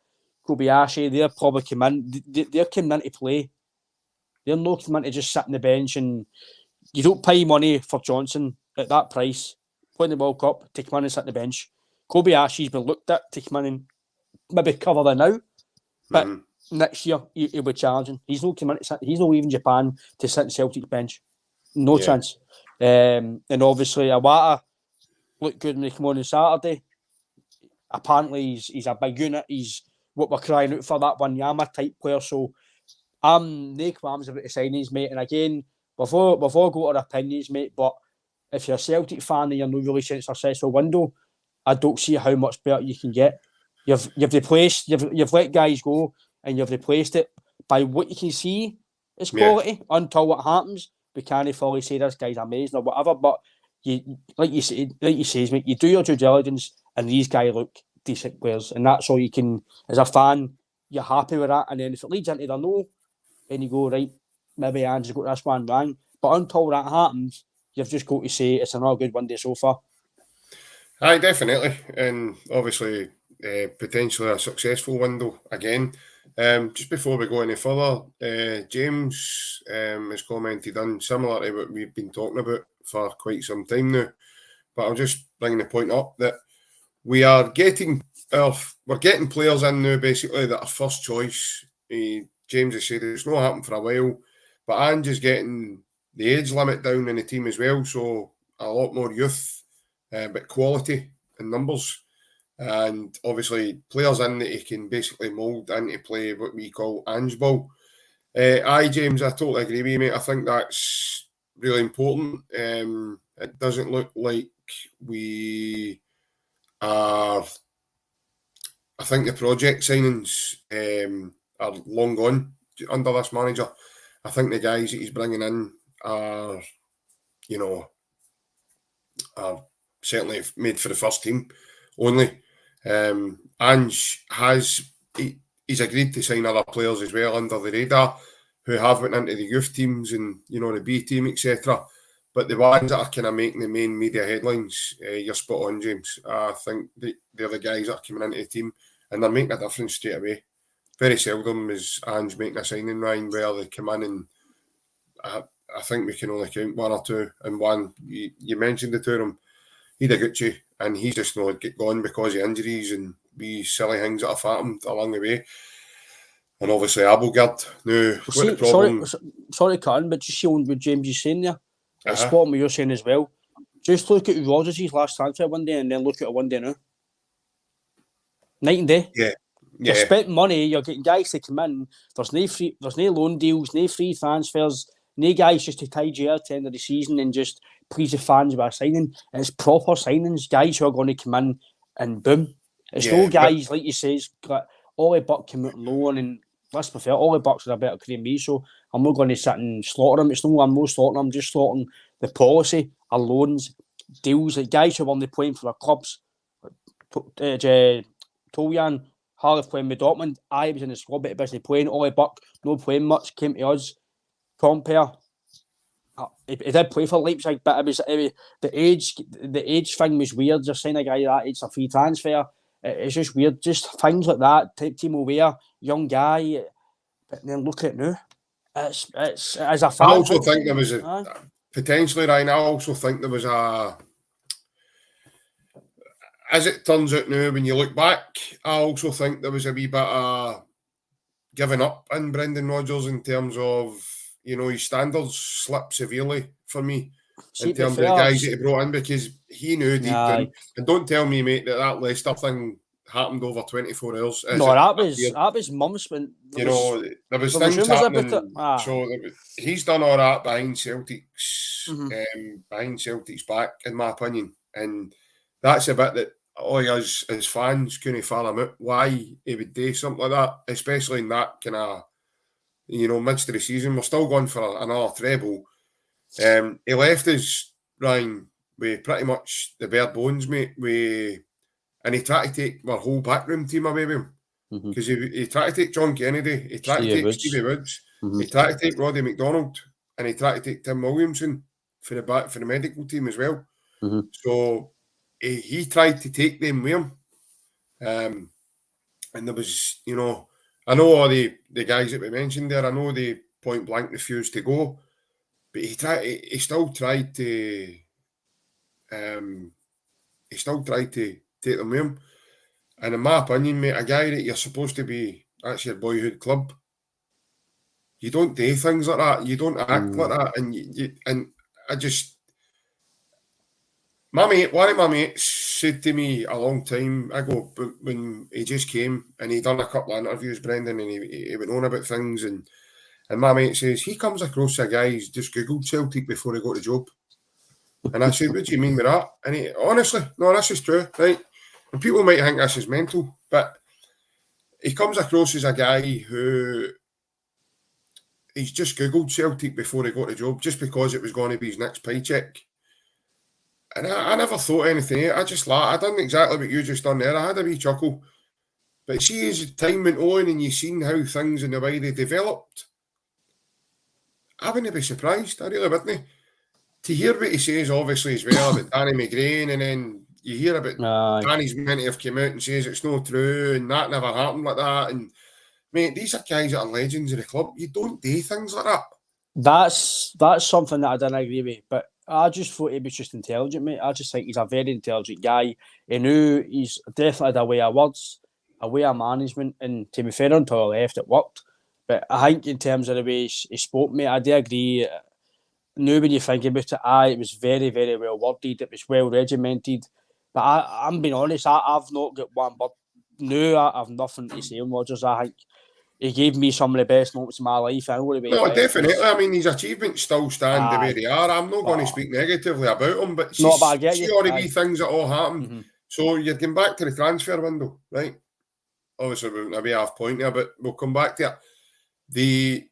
Kobayashi. They're probably coming in. They're coming in to play. They're not coming in to just sit on the bench, and you don't pay money for Johnson at that price. Playing the World Cup to come in and sit on the bench. Kobayashi's been looked at to come in and maybe cover the now, but next year he'll be challenging. He's not coming in to sit. He's not leaving Japan to sit on Celtic's bench. No chance. And obviously Awata looked good when he came on Saturday. Apparently he's a big unit. He's what we're crying out for, that Wanyama type player. So I'm no qualms about the signings, mate. And again, before I go to our opinions, mate, but if you're a Celtic fan and you're not really seeing a successful window, I don't see how much better you can get. You've let guys go and you've replaced it by what you can see is quality until what happens. We can't fully say this guy's amazing or whatever, but like you say, mate, you do your due diligence and these guys look decent players, and that's all you can. As a fan, you're happy with that, and then if it leads into the no, then you go, right, maybe Ange's got this one wrong. But until that happens, you've just got to say it's another good one day so far. Aye, definitely, and obviously potentially a successful window again. Just before we go any further, James has commented on similar to what we've been talking about for quite some time now. But I'll just bring the point up that we're getting players in now basically that are first choice. James has said it's not happened for a while, but Ange is getting the age limit down in the team as well, so a lot more youth, but quality in numbers. And obviously players in that he can basically mould into play what we call Ange ball. Aye, James, I totally agree with you, mate. I think that's really important. It doesn't look like we are... I think the project signings are long gone under this manager. I think the guys that he's bringing in are certainly made for the first team only. Ange he's agreed to sign other players as well under the radar who have went into the youth teams and the B team, etc. But the ones that are kind of making the main media headlines, you're spot on, James. I think they're the guys that are coming into the team and they're making a difference straight away. Very seldom is Ange making a signing, Ryan, where they come in and I think we can only count one or two. And one, you mentioned the two of them, Hidaguchi, and he's just not get gone because of injuries and wee silly things that have happened along the way. And obviously Abelgard. Now, what the problem... Sorry to cut in, but just see what James is saying there. It's spot on what you're saying as well. Just look at Rodgers' last transfer one day and then look at it one day now. Night and day. Yeah. You're spending money, you're getting guys to come in. There's no loan deals, no free transfers, no guys just to tidy out at the end of the season and just please the fans by signing. It's proper signings, guys who are going to come in and boom. It's no guys, like you say, Ollie Buck came out on loan, and let's be fair, Ollie Buck's a better career than me, so I'm not going to sit and slaughter him. I'm not slaughtering him, I'm just slaughtering the policy, our loans, deals, like guys who are only playing for their clubs. Hyeon, Harley playing with Dortmund. I was in the squad, but he wasn't playing. Ollie Buck, not playing much, came to us. Compare. He did play for Leipzig, but it was the age thing was weird. Just saying a guy that it's a free transfer. It's just weird. Just things like that. Timo Weah, young guy. But then look at it now. It's as a fan. I also think there was potentially, Ryan. I also think there was as it turns out now, when you look back, I also think there was a wee bit of giving up in Brendan Rodgers in terms of, his standards slipped severely for me in terms of the guys that he brought in, because he knew deep down. And don't tell me, mate, that Leicester thing happened over 24 hours. No, that was months when there was there was things rumours about happening. it. So he's done all that behind Celtic's back, in my opinion, and that's a bit that all us as fans couldn't fathom out why he would do something like that, especially in that kind of midst of the season. We're still going for another treble. He left us, Ryan, with pretty much the bare bones, mate. And he tried to take our whole backroom team away with him. Because he tried to take John Kennedy, he tried to take Stevie Woods, he tried to take Roddy McDonald, and he tried to take Tim Williamson for the medical team as well. So he tried to take them with him. And there was, I know all the guys that we mentioned there, I know they point blank refused to go, but he still tried to take them with him. And in my opinion, mate, a guy that you're supposed to be, that's your boyhood club. You don't do things like that. You don't act like that. And one of my mates said to me a long time ago, when he just came and he done a couple of interviews, Brendan, and he went on about things, and my mate says, he comes across a guy who's just Googled Celtic before he got the job. And I said, what do you mean with that? And he, honestly, no, this is true, right? And people might think this is mental, but he comes across as a guy who he's just Googled Celtic before he got the job, just because it was going to be his next paycheck. And I never thought anything. I just laughed. I done exactly what you just done there. I had a wee chuckle. But see, as time went on and you seen how things and the way they developed, I wouldn't be surprised. I really wouldn't. To hear what he says, obviously, as well, about Danny McGrain, and then you hear about Danny's meant to have come out and says it's not true and that never happened like that. And, mate, these are guys that are legends of the club. You don't do things like that. That's something that I didn't agree with, but I just thought he was just intelligent, mate. I just think he's a very intelligent guy. He knew he's definitely had a way of words, a way of management, and to be fair, until he left, it worked. But I think in terms of the way he spoke, mate, I do agree. Now when you think about it, it was very, very well worded. It was well regimented. But I'm being honest, I've not got one word. No, I have nothing to say on Rodgers. I think he gave me some of the best moments of my life. No, definitely. I mean, his achievements still stand the way they are. I'm not going to speak negatively about him, but see all the wee things that all happened. So you're getting back to the transfer window, right? Obviously, we're a bit off point there, but we'll come back to it.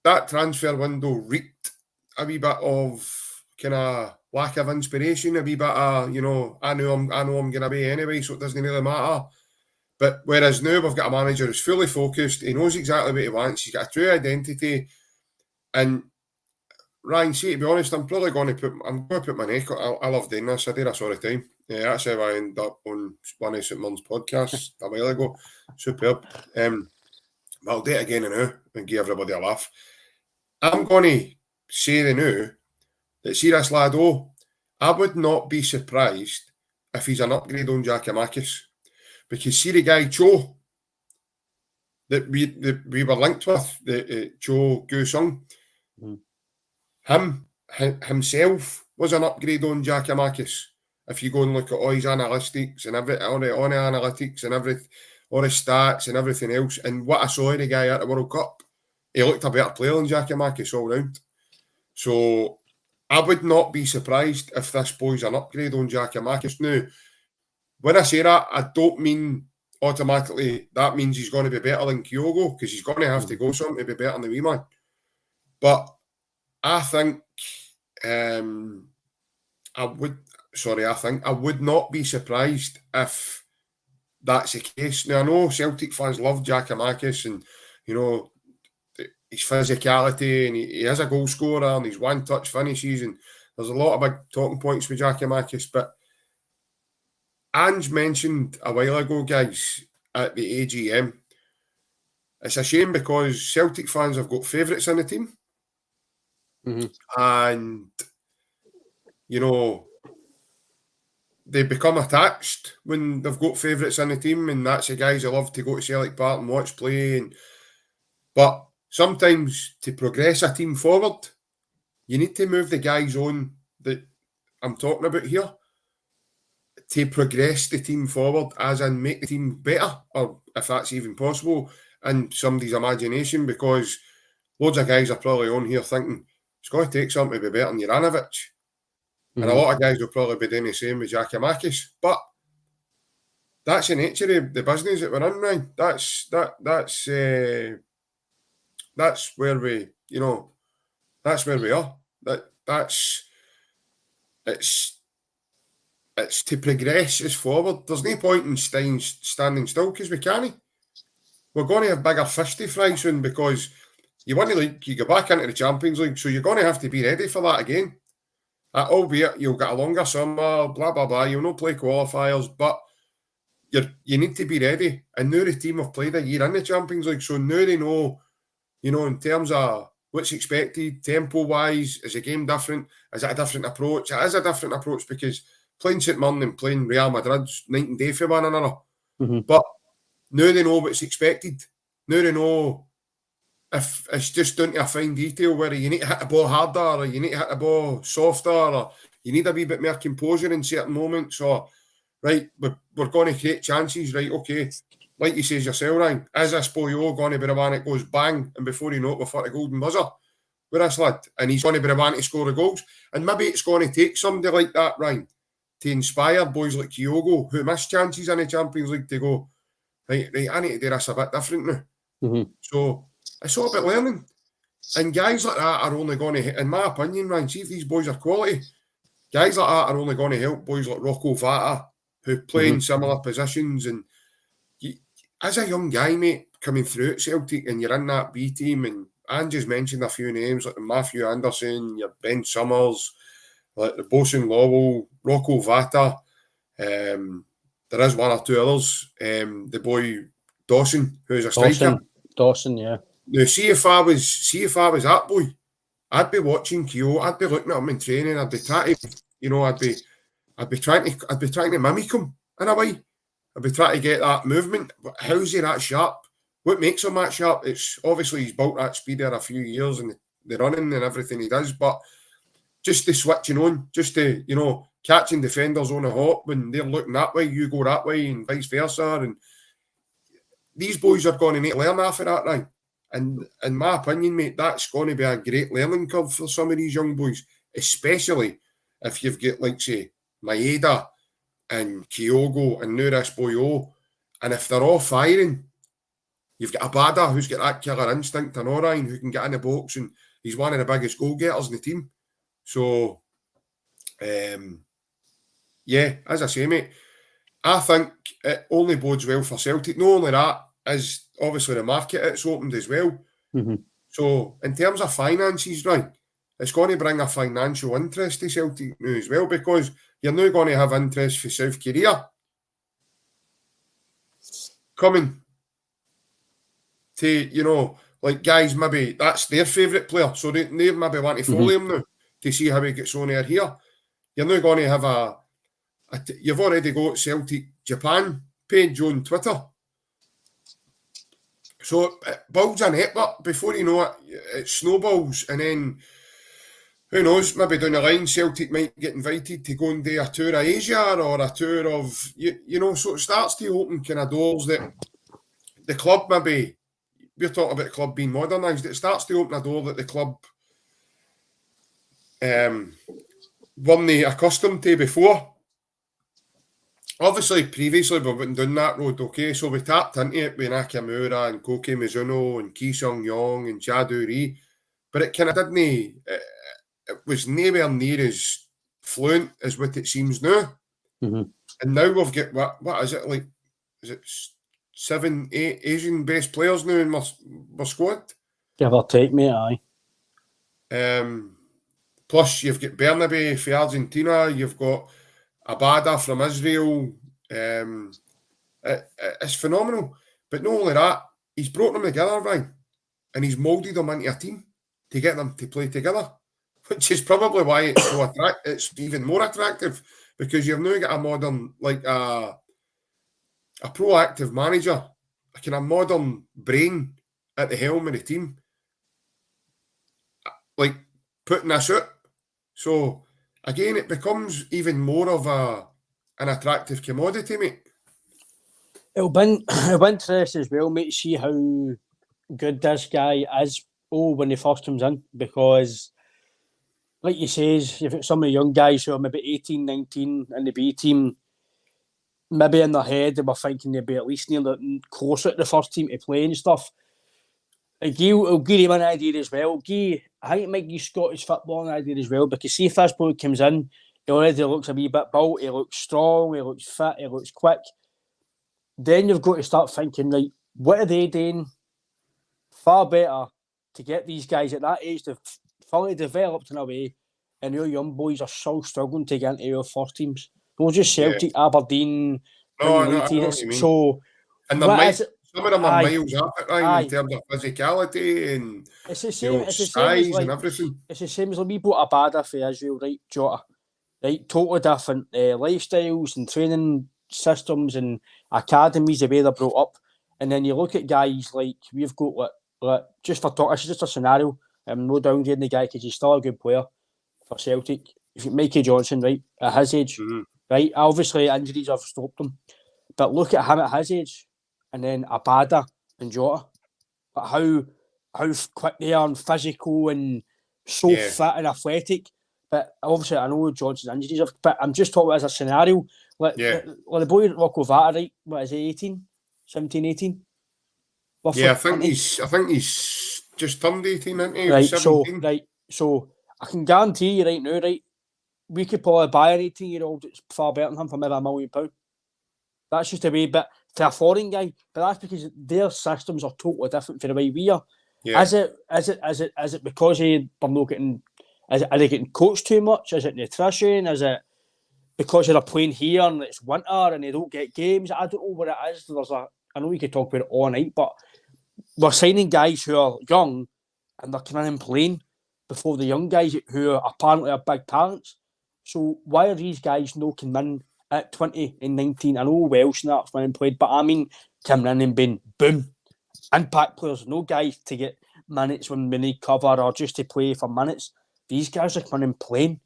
That transfer window reeked a wee bit of kind of lack of inspiration, a wee bit of, I know I'm going to be anyway, so it doesn't really matter. But whereas now we've got a manager who's fully focused, he knows exactly what he wants, he's got a true identity. And Ryan, see, to be honest, I'm going to put my neck on. I love doing this. I did this all the time. Yeah, that's how I ended up on one of St Murn's podcasts a while ago. Superb. But I'll do it again now and give everybody a laugh. I'm going to say now that see this lad, I would not be surprised if he's an upgrade on Giakoumakis. Because see the guy Cho that we were linked with, the Cho Gu-sung, himself was an upgrade on Giakoumakis. If you go and look at all his analytics and all the analytics and all the stats and everything else, and what I saw of the guy at the World Cup, he looked a better player than Giakoumakis all round. So I would not be surprised if this boy's an upgrade on Giakoumakis. Now, when I say that, I don't mean automatically that means he's going to be better than Kyogo, because he's going to have to go something to be better than the wee man. But I think I would not be surprised if that's the case. Now, I know Celtic fans love Giakoumakis and, his physicality, and he is a goal scorer and he's one-touch finishes, and there's a lot of big talking points with Giakoumakis, but Ange mentioned a while ago, guys, at the AGM, it's a shame because Celtic fans have got favourites in the team. And, they become attached when they've got favourites in the team, and that's the guys that love to go to Celtic Park and watch play. But sometimes to progress a team forward, you need to move the guys on that I'm talking about here to progress the team forward, as in make the team better, or if that's even possible in somebody's imagination, because loads of guys are probably on here thinking it's going to take something to be better than Juranovic. And a lot of guys will probably be doing the same with Giacomakis. But that's the nature of the business that we're in, Ryan. That's where we, that's where we are. It's to progress us forward. There's no point in standing still because we can't. We're going to have bigger fish to fry soon because you want to you go back into the Champions League, so you're going to have to be ready for that again. Albeit you'll get a longer summer, blah blah blah. You'll not play qualifiers, but you need to be ready. And now the team have played a year in the Champions League, so now they know, in terms of what's expected, tempo-wise, is the game different? Is it a different approach? It is a different approach because playing St Mirren and playing Real Madrid's night and day for one another. But now they know what's expected. Now they know if it's just down to a fine detail where you need to hit the ball harder or you need to hit the ball softer or you need a wee bit more composure in certain moments or, right, we're going to create chances, right, okay. Like you says yourself, Ryan, is this Boyo going to be the one that goes bang and before you know it, we've got a golden buzzer with this lad and he's going to be the one to score the goals? And maybe it's going to take somebody like that, Ryan, to inspire boys like Kyogo who miss chances in the Champions League to go, right, I need to do this a bit different now. So it's all about learning. And guys like that are only going to, in my opinion, Ryan, see if these boys are quality, guys like that are only going to help boys like Rocco Vata who play in similar positions. And as a young guy, mate, coming through at Celtic and you're in that B team, and Anne just mentioned a few names like Matthew Anderson, your Ben Summers, like the Bosun Lowell, Rocco Vata. There is one or two others. The boy Dawson, who's a striker. Dawson, yeah. Now, see if I was that boy, I'd be watching Keogh, I'd be looking at him in training, I'd be trying to, I'd be trying to mimic him in a way. I'd be trying to get that movement. But how's he that sharp? What makes him that sharp? It's obviously he's built that speed there a few years and the running and everything he does, but just the switching on, just the, catching defenders on a hop when they're looking that way, you go that way and vice versa. And these boys are going to need to learn after that, right? And in my opinion, mate, that's going to be a great learning curve for some of these young boys, especially if you've got, like, say, Maeda and Kyogo and now this Boyo. And if they're all firing, you've got Abada who's got that killer instinct and Orion who can get in the box and he's one of the biggest goal-getters in the team. So, yeah, as I say, mate, I think it only bodes well for Celtic. Not only that, is obviously the market it's opened as well. So, in terms of finances, right, it's going to bring a financial interest to Celtic now as well because you're now going to have interest for South Korea coming to, like guys, maybe that's their favourite player. So they maybe want to follow him now to see how he gets on here. You're now going to have you've already got Celtic Japan page on Twitter. So it builds a network. Before you know it, it snowballs. And then, who knows, maybe down the line, Celtic might get invited to go and do a tour of Asia or a tour of, so it starts to open kind of doors that the club maybe, we're talking about the club being modernised, it starts to open a door that the club weren't accustomed to before. Obviously, previously, we've been down that road, okay? So we tapped into it with Nakamura and Koke Mizuno and Ki Sung-yong and Jadu Ri. But it kind of didn't, it was nowhere near as fluent as what it seems now. And now we've got, what is it, like, is it 7, 8 Asian-based players now in my squad? Give or take, mate, aye. Plus, you've got Bernabe for Argentina, you've got Abada from Israel. It's phenomenal. But not only that, he's brought them together, right? And he's moulded them into a team to get them to play together, which is probably why it's so attractive. It's even more attractive because you've now got a modern, like a proactive manager, a kind of modern brain at the helm of the team, like putting this out. So again, it becomes even more of a an attractive commodity, mate. It'll be interesting as well, mate, to see how good this guy is when he first comes in, because like you says, you've got some of the young guys who are maybe 18, 19 in the B team, maybe in their head they were thinking they'd be at least closer to the first team to play and stuff. It'll give him an idea as well. I think it might give Scottish football an idea as well, because see if this boy comes in, he already looks a wee bit built, he looks strong, he looks fit, he looks quick. Then you've got to start thinking, right, what are they doing far better to get these guys at that age to fully developed in a way, and your young boys are so struggling to get into your first teams. Not just Celtic, Aberdeen, United. So, and some of them are miles off it, right, in terms of physicality and it's the same, size and everything. It's the same as we bought a Abada for Israel, right, Jota? Right, totally different lifestyles and training systems and academies, the way they're brought up. And then you look at guys like we've got, like just for talk, this is just a scenario. I'm no downgrading the guy because he's still a good player for Celtic. If you Mikey Johnson, right, at his age, right, obviously injuries have stopped him. But look at him at his age, and then Abada and Jota. But how quick they are and physical and so fit and athletic. But obviously, I know Johnson's injuries, but I'm just talking as a scenario. Like the boy Rocco Vata, right? What is he, 18? 17, 18? Roughly, I think he's just turned 18, isn't he? Right, 17. so I can guarantee you right now, right, we could probably buy an 18-year-old that's far better than him for maybe £1 million. That's just a way, but for a foreign guy, but that's because their systems are totally different from the way we are. Yeah. Is it because they're not getting? Are they getting coached too much? Is it nutrition? Is it because they're playing here and it's winter and they don't get games? I don't know what it is. I know we could talk about it all night, but we're signing guys who are young and they're coming in and playing before the young guys who are apparently are big talents. So why are these guys not coming in at 20 and 19? I know Welsh and that's when played, but I mean coming in and being boom, impact players, no guys to get minutes when we need cover or just to play for minutes. These guys are coming and playing.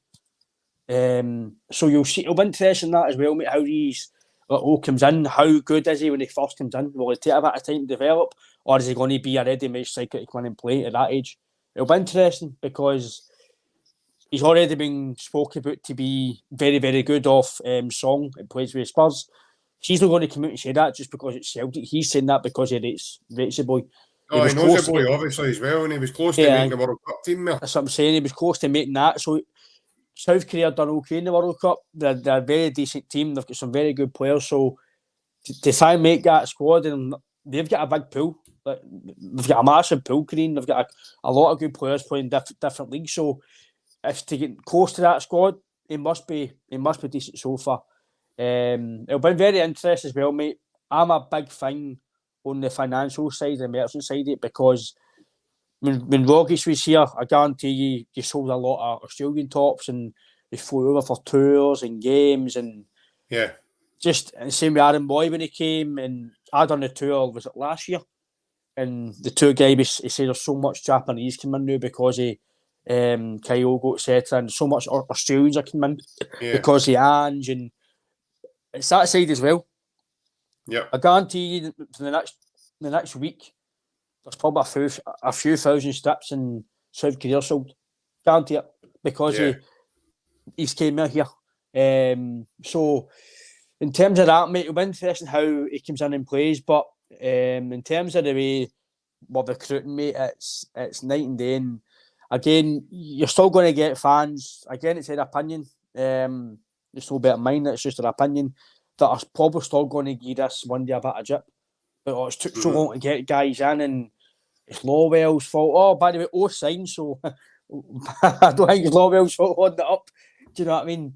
So you'll see, it'll be interesting that as well, mate, how these all comes in. How good is he when he first comes in? Will it take a bit of time to develop, or is he going to be a ready-made striker to come in and play at that age? It'll be interesting because he's already been spoken about to be very, very good off Song and plays with Spurs. He's not going to come out and say that just because it's Celtic. He's saying that because he rates the boy. He knows the boy obviously as well, and he was close to making the World Cup team there. That's what I'm saying. He was close to making that. So South Korea done okay in the World Cup. They're a very decent team. They've got some very good players. So to try and make that squad, and they've got a big pool. They've got a massive pool, Korean. They've got a lot of good players playing different leagues. So if to get close to that squad, it must be decent so far. It'll be very interesting as well, mate. I'm a big fan on the financial side, the merchant side of it, because when Rogic was here, I guarantee you sold a lot of Australian tops and they flew over for tours and games and just the same with Aaron Boy when he came, and I done the tour, was it last year? And the tour guy, he said there's so much Japanese coming now because of Kyogo, etc. And so much Australians are coming because of Ange, and it's that side as well. Yeah, I guarantee you for the next week, there's probably a few thousand strips in South Korea sold. Guarantee it because he's came out here. So in terms of that, mate, it'll be interesting how he comes in and plays. But in terms of the way we're recruiting, mate, it's night and day. And again, you're still going to get fans. Again, it's an opinion. It's no better mine. It's just an opinion that are probably still going to give this one day a bit of jip. But it's took so long to get guys in, and it's Lawwell's fault. Oh, by the way, signed, so I don't think it's Lawwell's fault holding it up. Do you know what I mean?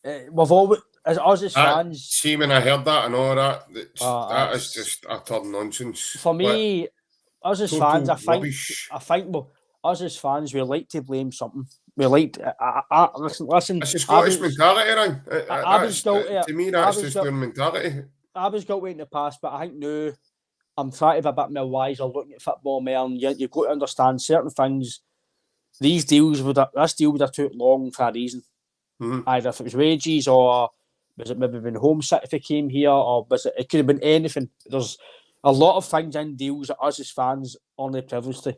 We've always, as us as fans. See, when I heard that and all that, that is just utter nonsense. For me, us as fans, I think us as fans, we like to blame something. We like listen. It's a Scottish mentality, right? To me, that's just their mentality. I was guilty in the past, but I think now I'm trying to be a bit more wiser, looking at football more, and you've got to understand certain things. This deal would have took long for a reason. Either if it was wages or Was it maybe been homesick if he came here, or was it? It could have been anything. There's a lot of things in deals that us as fans aren't privileged to.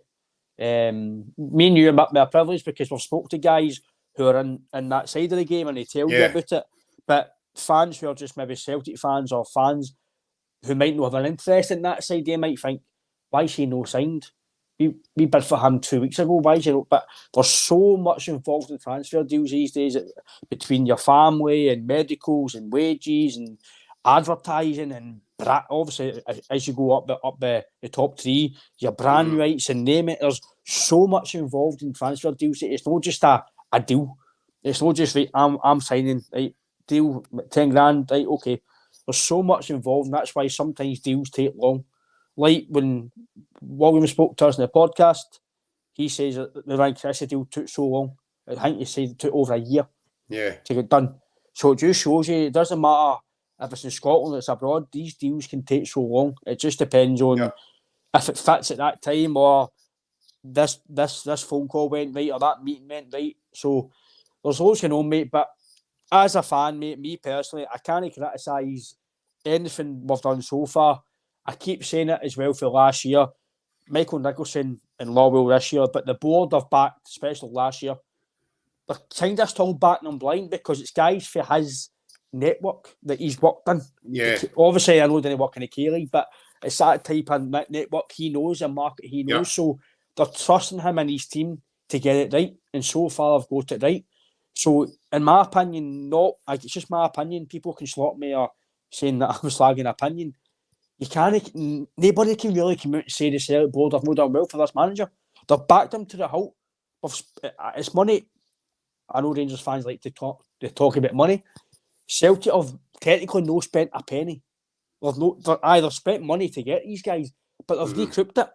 Me and you are privileged because we've spoken to guys who are in that side of the game and they tell you about it. But fans who are just maybe Celtic fans or fans who might not have an interest in that side, they might think, why is he no signed? We bid for him 2 weeks ago. Why is he not? But there's so much involved in transfer deals these days between your family and medicals and wages and advertising and obviously as you go up the top three, your brand rights and name it. There's so much involved in transfer deals. It's not just a deal. It's not just like I'm signing, right, deal 10 grand, right, okay. There's so much involved, and that's why sometimes deals take long. Like when William spoke to us in the podcast, he says that the Ryan Christie deal took so long. I think he said it took over a year to get done. So it just shows you it doesn't matter if it's in Scotland or it's abroad, these deals can take so long. It just depends on if it fits at that time, or this phone call went right, or that meeting went right. So there's loads going on, mate. But as a fan, mate, me personally, I can't criticise anything we've done so far. I keep saying it as well for last year. Michael Nicholson and Lawwell this year, but the board have backed, especially last year, they're kind of still backing him blind because it's guys for his network that he's worked in. Yeah. Obviously, I know didn't work in the K-League, but it's that type of network he knows and market he knows. So they're trusting him and his team to get it right. And so far, I've got it right. So, in my opinion, it's just my opinion. People can slot me or saying that I'm slagging opinion. You can't. Nobody can really come out and say the Celtic board have not done well for this manager. They've backed him to the hilt. It's money. I know Rangers fans like to talk about money. Celtic have technically no spent a penny. They've either spent money to get these guys, but they've recouped it.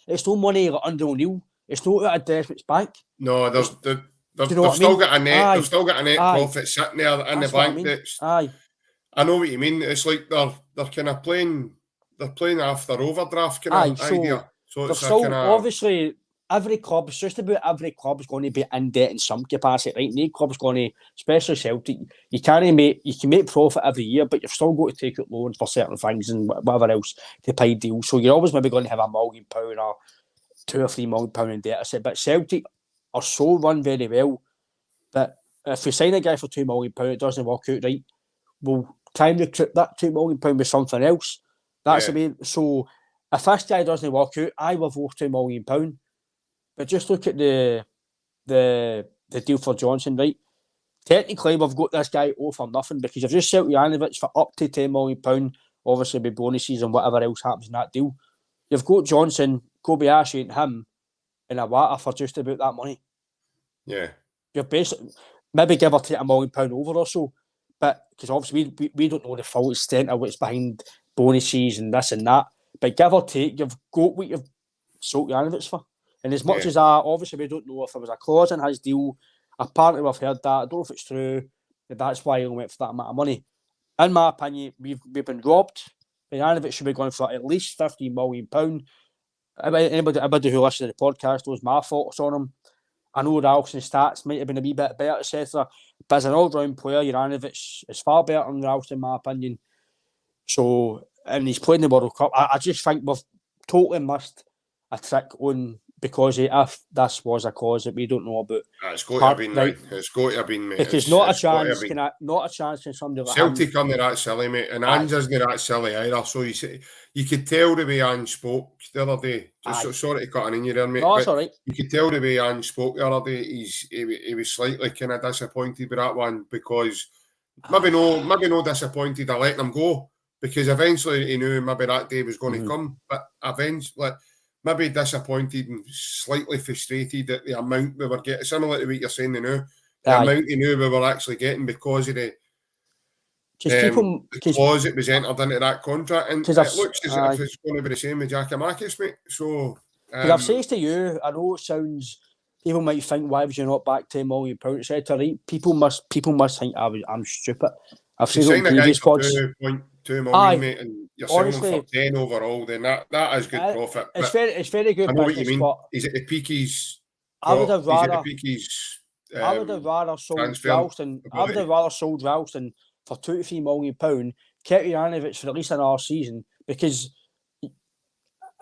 It's no money like under O'Neill. It's not out of Desmond's bank. No, they've still got a net. They've still got a net profit sitting there in the bank. I know what you mean. It's like they're kind of playing. They're playing after overdraft kind of idea. So it's still obviously every club. It's just about every club is going to be in debt in some capacity, right? No club's going to, especially Celtic. You can make profit every year, but you've still got to take out loans for certain things and whatever else to pay deals. So you're always maybe going to have £1 million or £2 or £3 million in debt. But Celtic are so run very well that if you sign a guy for £2 million, it doesn't work out right. We'll try and recoup that £2 million with something else. That's the way. So if this guy doesn't work out, I will vote £2 million. But just look at the deal for Johnson, right? Technically, we've got this guy all for nothing because you've just sold Janovic for up to £10 million, obviously with bonuses and whatever else happens in that deal. You've got Johnson, Kobayashi and him in Iwata for just about that money. Yeah. You're basically, maybe give or take £1 million over or so. But because obviously we don't know the full extent of what's behind bonuses and this and that. But give or take, you've got what you've sold Janovic for. And as much as obviously we don't know if there was a clause in his deal. Apparently we've heard that. I don't know if it's true. That's why he went for that amount of money. In my opinion, we've been robbed. Janovic should be going for at least £15 million. Anybody who listens to the podcast knows my thoughts on him. I know Ralston's stats might have been a wee bit better, etc. But as an all-round player, Janovic is far better than Ralston, in my opinion. So, and he's playing the World Cup. I just think we've totally missed a trick on because if this was a cause that we don't know about. It's got to have been, right? It's got to have been, mate. Because not a chance can somebody like Celtic aren't that silly, mate. And Ange isn't that silly either. So you could tell the way Ange spoke the other day. Sorry to cut in you there, mate. No, that's all right. You could tell the way Ange spoke the other day. He was slightly kind of disappointed with that one because maybe no disappointed at letting him go because eventually he knew maybe that day was going to come. But eventually, maybe disappointed and slightly frustrated at the amount we were getting, similar to what you're saying now, the amount he knew we were actually getting because of the clause that was entered into that contract. And it looks as if it's going to be the same with Giakoumakis, mate. So, I've said to you, I know it sounds, people might think, why was you not back £10 million, etc. Right? People must think I'm stupid. I've seen it on previous pods. 2.2 million, mate, and you're selling for 10 overall, then that is good profit. It's very good. I know what you mean. Is it the Peaky's? I would have rather. I would have rather sold Ralston. I would have rather sold Ralston for £2 to £3 million, kept Juranovic for at least another season, because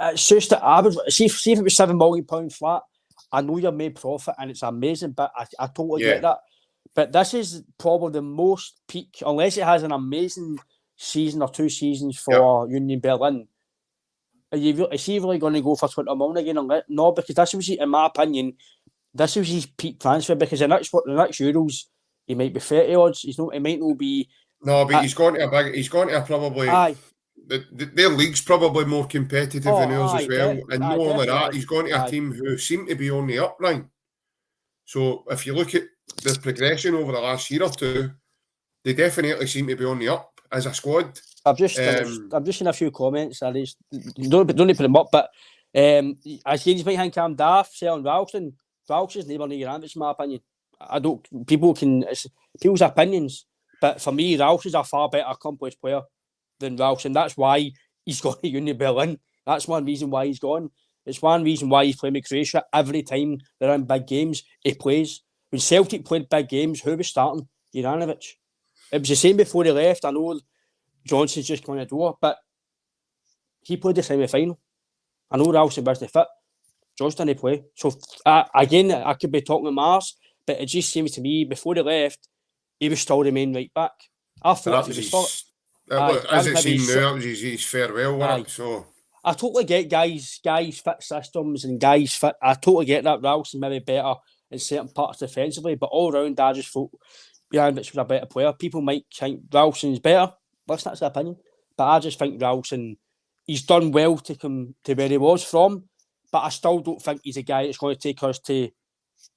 it's just that I would see if it was £7 million flat. I know you've made profit and it's amazing, but I totally get that. But this is probably the most peak, unless it has an amazing season or 2 seasons for Union Berlin. Is he really going to go for 20 million again? No, because this was, in my opinion, this was his peak transfer. Because the next Euros, he might be 30 odds. He might not be. No, but he's going to probably. Aye. Their league's probably more competitive than ours as well. And not only that, he's going to a team who seem to be on the up, right? So if you look at the progression over the last year or two, they definitely seem to be on the up as a squad. I've just seen a few comments. I just don't need to put them up, but I see his right hand cam daft selling Ralston. Ralston's never near Juranovic, in my opinion. People's opinions, but for me, Ralston's a far better accomplished player than Ralston. That's why he's gone to Union Berlin. That's one reason why he's gone. It's one reason why he's playing with Croatia. Every time they're in big games, he plays. When Celtic played big games, who was starting? Juranovic. It was the same before he left. I know Johnson's just going to do it, but he played the semi-final. I know Ralston wasn't fit. Johnson didn't play. So, again, I could be talking Mars, but it just seems to me, before he left, he was still the main right back. I thought as it seemed now, that was his farewell, wasn't it? So I totally get guys fit systems and guys fit. I totally get that Ralston maybe better in certain parts defensively, but all round, I just thought Juranovic was a better player. People might think Ralston's better. Listen, that's the opinion. But I just think Ralston, he's done well to come to where he was from, but I still don't think he's a guy that's going to take us to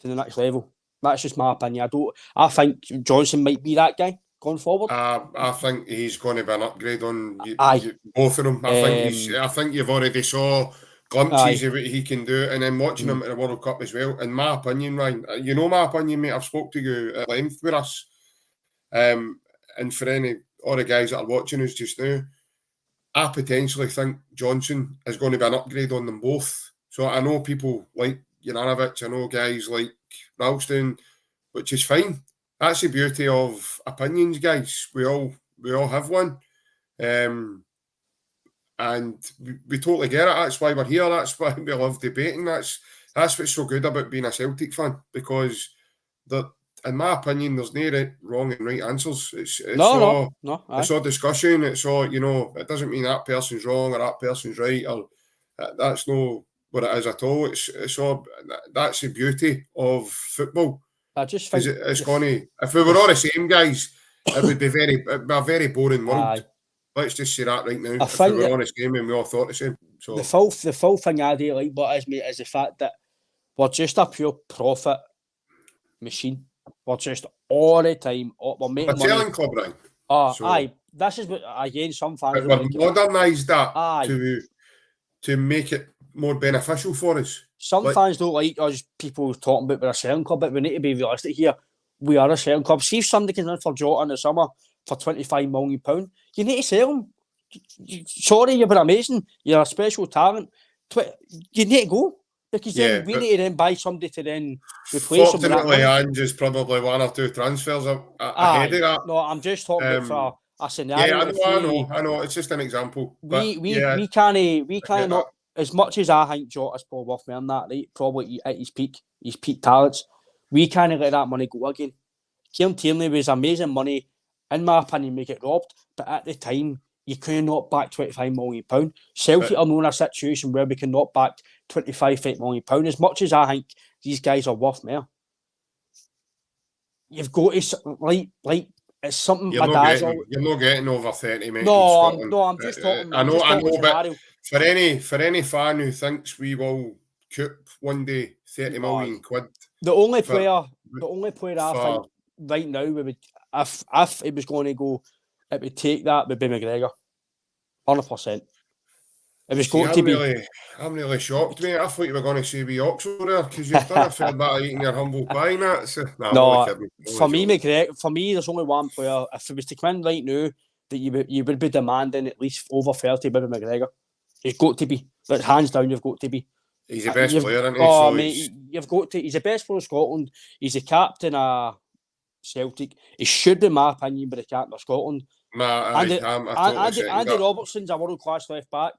the next level. That's just my opinion. I think Johnson might be that guy going forward. I think he's going to be an upgrade on both of them. I think you've already saw glimpses of what he can do, and then watching him at the World Cup as well. In my opinion, Ryan, you know my opinion, mate. I've spoke to you at length with us, and for all the guys that are watching us just now, I potentially think Johnson is going to be an upgrade on them both. So I know people like Juranovic, I know guys like Ralston, which is fine. That's the beauty of opinions, guys. We all have one. And we totally get it. That's why we're here. That's why we love debating. That's what's so good about being a Celtic fan, because in my opinion, there's no wrong and right answers. It's all discussion. It's all, it doesn't mean that person's wrong or that person's right, or that's no what it is at all. It's all, that's the beauty of football. I just think it's going to, if we were all the same, guys, it would be a very boring world. Let's just say that right now. If we were all the same and we all thought the same. So the full thing I do like about us, mate, is the fact that we're just a pure profit machine. We're just all the time. We're making money. Selling club, right? This is what, again, some fans we've modernised that to make it more beneficial for us. Some fans don't like us people talking about we're a selling club, but we need to be realistic here. We are a selling club. See if somebody comes in for Jota in the summer for £25 million, you need to sell him. Sorry, you've been amazing. You're a special talent. You need to go. Because then we need to then buy somebody to then replace him. Fortunately, Ange is probably 1 or 2 transfers ahead of that. No, I'm just talking about for a scenario. I know. It's just an example. We can't not, as much as I think Jota's probably worth more than that, right? Probably at his peak talents, we can't let that money go again. Kieran Tierney was amazing money. In my opinion, we get robbed. But at the time, you couldn't knock back £25 million. Celtic are now in a situation where we can knock back £25 million. As much as I think these guys are worth more, you've got to, like it's something. You're not getting over 30 million. No, I'm just talking. I know, but for any fan who thinks we will coop one day 30 million quid, the only player I think right now we would, if it was going to go, it would take that would be McGregor, 100%. It was going to be. I'm really shocked, mate. I thought you were going to say wee Oxford there, because you've done a fair bit of eating your humble pie and that. So, for me, McGregor. For me, there's only one player. If it was to come in right now, that you would be demanding at least over 30 by McGregor. It's got to be. Like, hands down, you've got to be. He's the best player, isn't he? Oh, mate, you've got to. He's the best player in Scotland. He's the captain of Celtic. He should, in my opinion, be the captain of Scotland. Andy Robertson's a world-class left-back,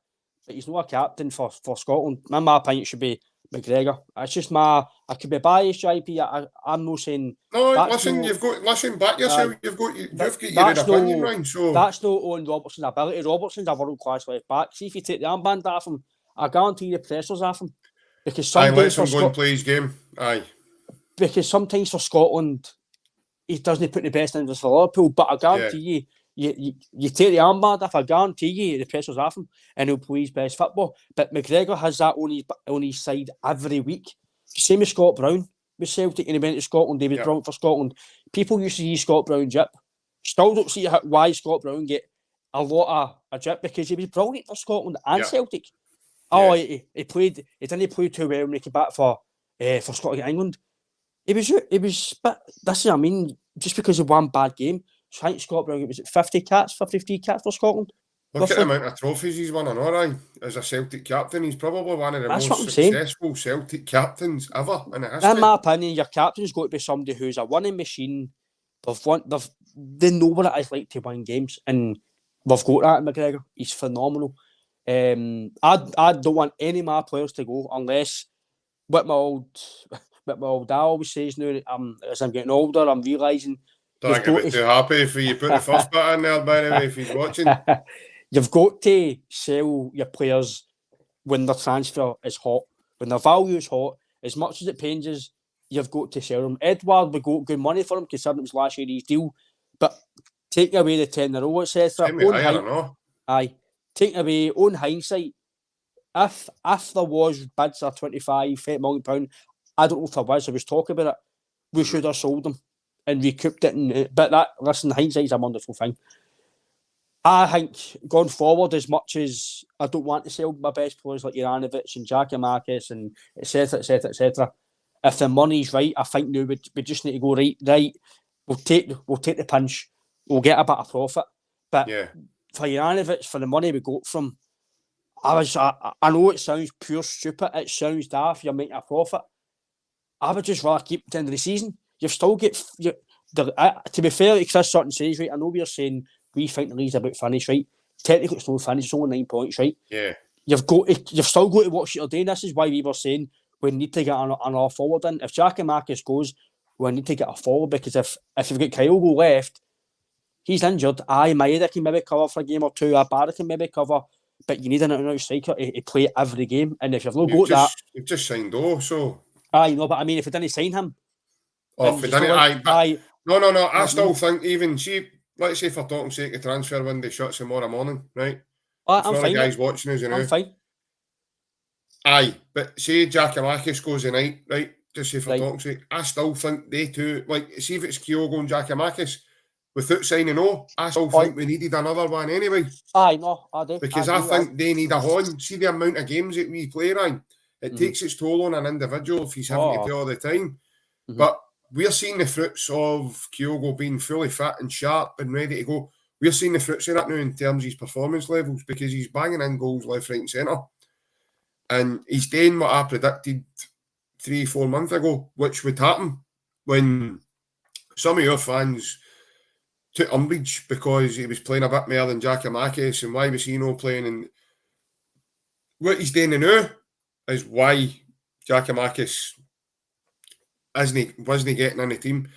but he's not a captain for Scotland. In my opinion, it should be McGregor. It's just I could be biased, JP. I'm not saying... No, listen, back yourself. You've got your opinion, Ryan. So that's not on Robertson's ability. Robertson's a world-class left-back. See, if you take the armband off him, I guarantee the pressure's off him. Because sometimes lets him go and play his game. Aye. Because sometimes for Scotland, he doesn't put the best in for Liverpool, but I guarantee you take the armband off, I guarantee you the pressure's off him and he'll play his best football. But McGregor has that on his side every week. Same as Scott Brown with Celtic, and he went to Scotland, David Brown for Scotland. People used to see Scott Brown jip. Still don't see why Scott Brown get a lot of jip, because he was brilliant for Scotland and Celtic. Oh, he didn't play too well when he came back for Scotland and England. He was, but this is what I mean, just because of one bad game. So I think Scott Brown, was it 53 caps for Scotland? Look at the amount of trophies he's won, right? As a Celtic captain, he's probably one of the most successful Celtic captains ever in the history. In my opinion, your captain's got to be somebody who's a winning machine. They know what it is like to win games, and we've got that in McGregor. He's phenomenal. I don't want any of my players to go unless what my old dad always says now, as I'm getting older, I'm realising. Don't get too happy if you put the first bit in there, by the way, if he's watching. You've got to sell your players when their transfer is hot, when their value is hot. As much as it pains us, you've got to sell them. Edward, we got good money for him, considering it was last year's deal, but taking away the 10 in a row, etc. Taking away, on hindsight, if there was bids of £25-30 million, I don't know if there was talk about it, we should have sold them and recouped it. But hindsight's a wonderful thing. I think going forward, as much as I don't want to sell my best players like Juranovic and Giakoumakis and etc., if the money's right, I think now we just need to go right. We'll take the punch. We'll get a bit of profit. But for Juranovic, for the money we got from, I know it sounds pure stupid. It sounds daft. You're making a profit. I would just rather keep it to the end of the season. You've still to be fair, like Chris Sutton says, right, I know we're saying we think the league's about finished, right? Technically, it's not finished. It's only 9 points, right? Yeah. You've still got to watch what you're doing. This is why we were saying we need to get an forward in. If Giakoumakis goes, we need to get a forward, because if you've got Kyogo left, he's injured. Maeda can maybe cover for a game or two. Barra can maybe cover, but you need an out striker to play every game. And if you've not got that, you've just signed so. No, but I mean, if we didn't sign him, no. I still think, even let's say for talking sake, the transfer window shuts tomorrow morning, right? I'm fine. The guys watching us, I'm fine. But say Giakoumakis goes tonight, right? Just say for talking sake, I still think they two, see if it's Kyogo and Giakoumakis, without signing I still think we needed another one anyway. No, I do. Because I think they need a horn. See the amount of games that we play, Ryan. It takes its toll on an individual if he's having to play all the time. Mm-hmm. But we're seeing the fruits of Kyogo being fully fit and sharp and ready to go. We're seeing the fruits of that now in terms of his performance levels, because he's banging in goals left, right and centre. And he's doing what I predicted 3-4 months ago, which would happen when some of your fans took umbrage because he was playing a bit more than Giakoumakis, and why was he not playing? And what he's doing now is why Giakoumakis wasn't getting in the team.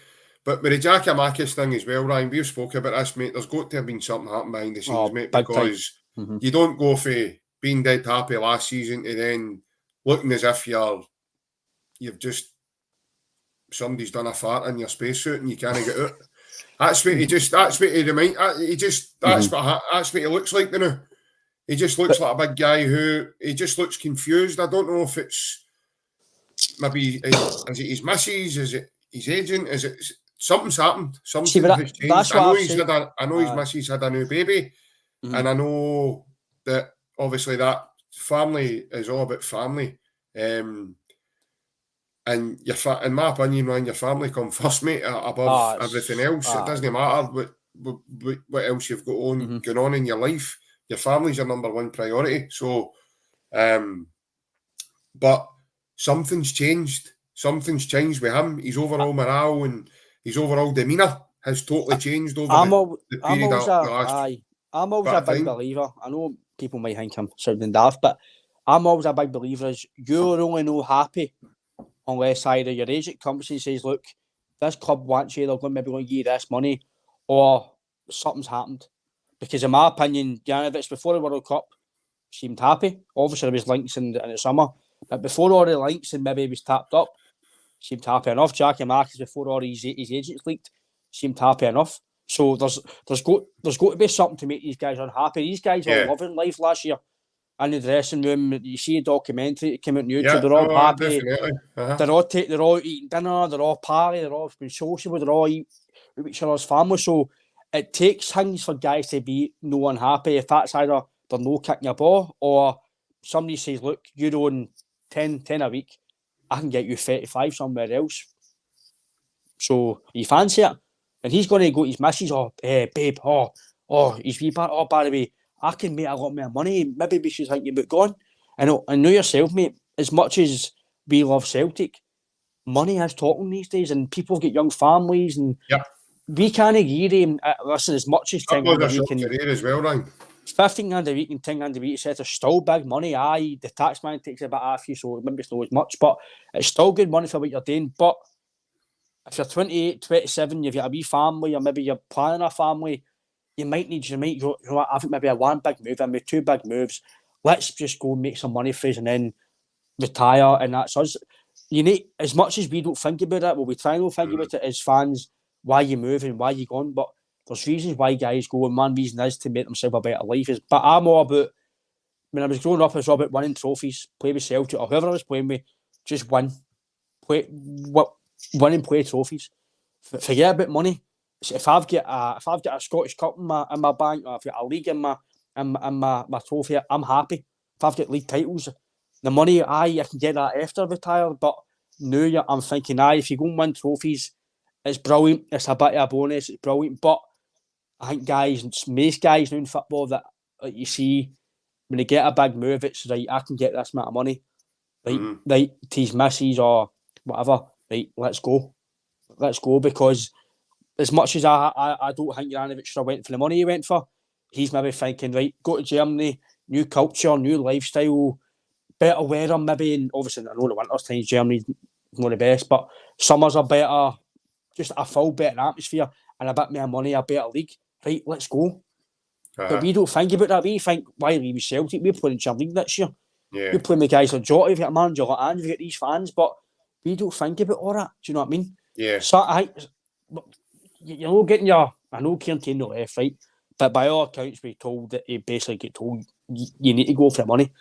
But with the Giakoumakis thing as well, Ryan, we've spoken about this, mate. There's got to have been something happening behind the scenes, mate, because you don't go for being dead happy last season to then looking as if you've just, somebody's done a fart in your spacesuit and you can't get out. That's what that's what he looks like now. He just looks like a big guy he just looks confused. I don't know if it's maybe, is it his missus, is it his agent, is it something's happened, something has changed. I know his missus had a new baby, and I know that obviously that family is all about family. And in my opinion, when your family come first, mate, above everything else, it doesn't matter what else you've got going on in your life. Your family's your number one priority. So, but something's changed. Something's changed with him. His overall morale and his overall demeanour has totally changed over the period of the last. I'm always a big believer. I know people might think I'm sounding daft, but I'm always a big believer is you're only no happy unless either your agent comes and says, look, this club wants you, they're maybe going to give you this money, or something's happened. Because in my opinion, Janovic, before the World Cup, seemed happy. Obviously, there was links in the summer, but before all the links and maybe he was tapped up, seemed happy enough. Jackie Marcus, before all his agents leaked, seemed happy enough. So there's got to be something to make these guys unhappy. These guys were loving life last year in the dressing room. You see a documentary that came out on YouTube. They're all happy. They're all eating dinner. They're all party. They're all being sociable. They're all eating with each other's family. So it takes things for guys to be no unhappy. If that's either they're no kicking a ball or somebody says, look, you're on 10 a week. I can get you 35 somewhere else. So you fancy it? And he's going to go to his missus, babe, he's wee part, by the way, I can make a lot more money. Maybe we should think about going. I know yourself, mate, as much as we love Celtic, money is talking these days, and people get young families, and we can't agree them. Listen, as much as 10 grand a week, and as well, Ryan. 15 grand a week and 10 grand a week, it's still big money. Aye, the tax man takes a bit off you, so maybe it's not as much, but it's still good money for what you're doing. But if you're 28, 27, you've got a wee family, or maybe you're planning a family, you might go, you know what, I think maybe a one big move, and maybe two big moves. Let's just go make some money for us and then retire, and that's us. You need, as much as we don't think about it, we try and think about it as fans, why you move and why you gone, but there's reasons why guys go, and one reason is to make themselves a better life. But I'm all about, when I was growing up, it was all about winning trophies, play with Celtic, or whoever I was playing with, just win. Win and play trophies. Forget about money. If I've got a Scottish Cup in my bank, or if I've got a league in my trophy, I'm happy. If I've got league titles, the money, I can get that after I retire. But now I'm thinking, if you go and win trophies, it's brilliant. It's a bit of a bonus. It's brilliant. But I think most guys now in football that you see, when they get a big move, it's right, I can get this amount of money. Right, to his missus or whatever. Right, let's go, because as much as I don't think Janovic should have went for the money he went for, he's maybe thinking, right, go to Germany, new culture, new lifestyle, better weather maybe, and obviously I know the winter times Germany's not the best, but summers are better, just a full better atmosphere and a bit more money, a better league. Right, let's go. But we don't think about that. We think, why leave Celtic? We're playing in Champions League next year. We're playing with guys like Jota, you've got a manager like Ange, you've got these fans, but we don't think about all that. Do you know what I mean? Yeah. So you're not getting I know Kieran Tierney left, right? But by all accounts, we told that he basically get told you need to go for the money.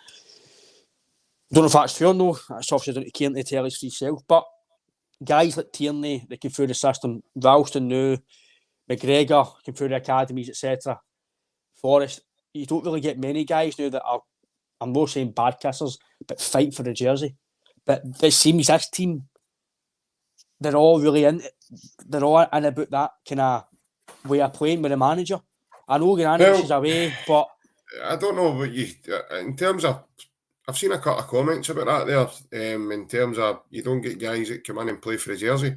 Don't know if that's true or no. That's obviously down to Kieran to tell his free self. But guys like Tierney, they came through the system. Ralston knew, McGregor came through the academies, etc. Forrest, you don't really get many guys now that are, I'm not saying bad kissers, but fight for the jersey. But it seems this team, they're all really in. They're all in about that kind of way of playing with the manager. I know Janovic is away, but I don't know what you. In terms of, I've seen a couple of comments about that there. In terms of, you don't get guys that come in and play for the jersey.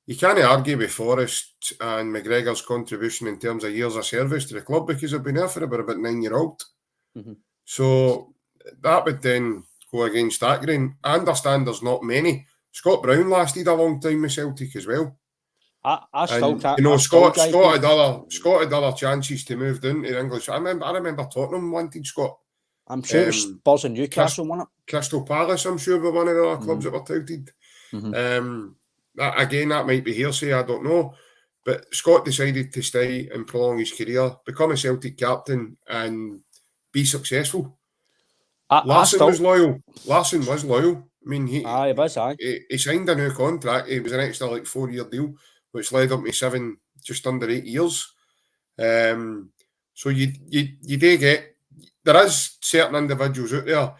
You can't argue with Forrest and McGregor's contribution in terms of years of service to the club, because they've been there for about 9 years old. Mm-hmm. So that would then go against that grain. I understand there's not many. Scott Brown lasted a long time with Celtic as well. I still can't. You know, Scott had other chances to move down to English. I remember Tottenham wanted Scott. I'm sure it was Spurs and Newcastle won it. Crystal Palace, I'm sure, were one of the other clubs that were touted. Mm-hmm. That might be hearsay, I don't know. But Scott decided to stay and prolong his career, become a Celtic captain and be successful. Larson was loyal. I mean, he signed a new contract. It was an extra 4-year deal, which led up to just under 8 years. So you do get, there is certain individuals out there.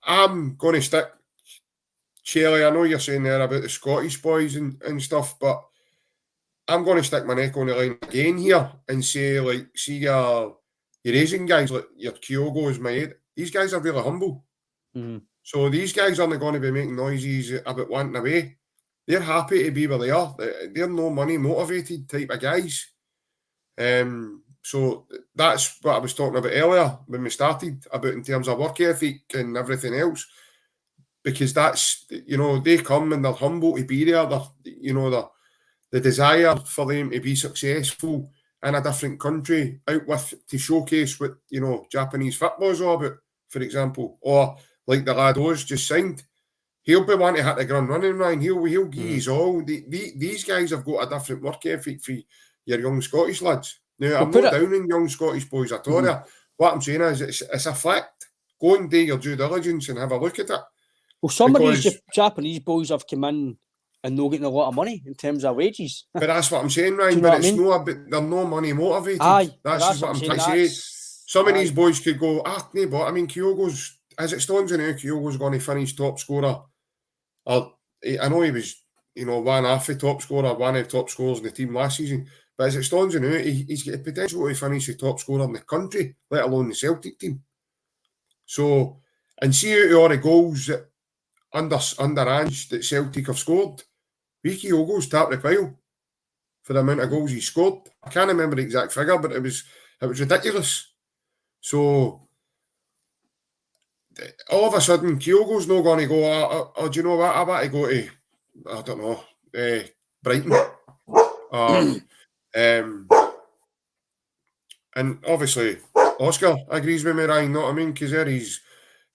I'm going to stick, Shelley, I know you're saying there about the Scottish boys and stuff, but I'm going to stick my neck on the line again here and say, see your Asian guys, like your Kyogo's, my head. These guys are really humble. Mm-hmm. So these guys aren't going to be making noises about wanting away. They're happy to be where they are. They're no money motivated type of guys. So that's what I was talking about earlier when we started about in terms of work ethic and everything else. Because that's, they come and they're humble to be there. The desire for them to be successful in a different country out with to showcase what, Japanese football is all about, for example. Or like the lad Oz just signed. He'll be wanting to hit the ground running, Ryan. He'll give his all. These guys have got a different work ethic for your young Scottish lads. Now, I'm not down in young Scottish boys at all. What I'm saying is it's a fact. Go and do your due diligence and have a look at it. Well, some of these Japanese boys have come in and not getting a lot of money in terms of wages. But that's what I'm saying, Ryan. But it's they're no money motivated. That's what I'm trying to say. Some of these boys could go, no, but I mean, Kyogo's, as it stands now, Kyogo's going to finish top scorer. I know he was, one half the top scorer, one of the top scorers in the team last season. But as it stands now, he's got the potential to finish the top scorer in the country, let alone the Celtic team. So, and see out of all the goals that underage that Celtic have scored, Ricky Kyogo's tapped the pile for the amount of goals he scored. I can't remember the exact figure, but it was ridiculous. So all of a sudden, Kyogo's not going to go, do you know what, I want to go to, I don't know, Brighton. And obviously, Oscar agrees with me, Ryan, you know what I mean? Because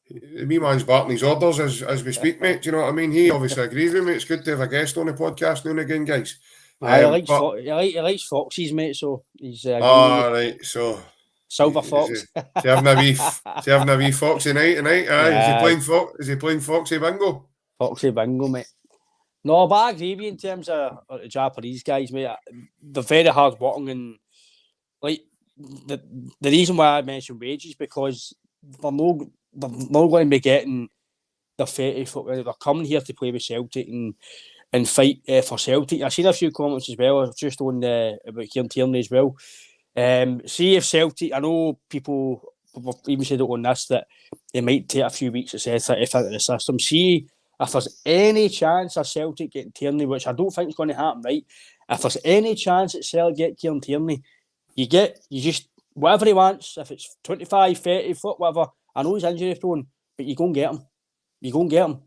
the wee man's barking his orders as we speak, mate. Do you know what I mean? He obviously agrees with me. It's good to have a guest on the podcast now and again, guys. He likes foxes, mate, so he's... right, so... Silver fox. Having a wee foxy night tonight. Is he playing foxy bingo? Foxy bingo, mate. No, but I agree with you in terms of the Japanese guys, mate. They're very hard working, and like the reason why I mentioned wages because they're not going to be getting the 30 foot. They're coming here to play with Celtic and fight for Celtic. I've seen a few comments as well, just on about Kieran Tierney as well. See if Celtic, I know people even said it on this that it might take a few weeks, etc. if out of the system. See if there's any chance of Celtic getting Tierney, which I don't think is going to happen, right? If there's any chance that Celtic get Kieran Tierney, you just whatever he wants. If it's 25, 30 foot, whatever. I know he's injury prone, but you go and get him. You go and get him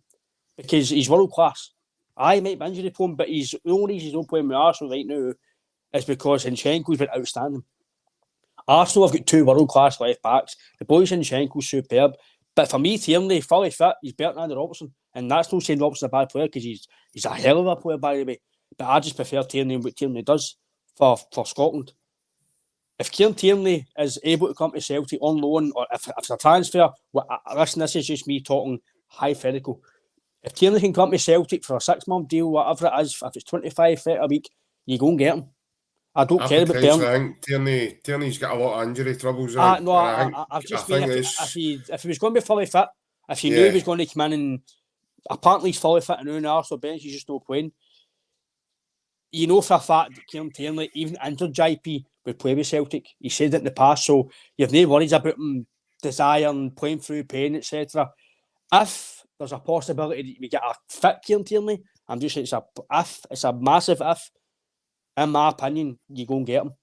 because he's world class. I might be injury prone, but the only reason he's not playing with Arsenal right now is because Zinchenko's been outstanding. Arsenal have got two world-class left-backs. The boy Zinchenko's superb. But for me, Tierney, fully fit, he's better than Andy Robertson. And that's not saying Robertson's a bad player because he's a hell of a player, by the way. But I just prefer Tierney and what Tierney does for Scotland. If Kieran Tierney is able to come to Celtic on loan, or if it's a transfer, listen, this is just me talking hypothetical. If Tierney can come to Celtic for a 6-month deal, whatever it is, if it's 25, 30 a week, you go and get him. I don't care about Bernard. I think Tierney's got a lot of injury troubles. I've just been if he was going to be fully fit, if he knew he was going to come in and apparently he's fully fit and on the Arsenal bench, he's just not playing. You know for a fact that Kieran Tierney, even injured JP, would play with Celtic. He said it in the past, so you've no worries about him desiring, playing through pain, etc. If there's a possibility that we get a fit Kieran Tierney, I'm just saying it's a massive if. In my opinion, you go and get him.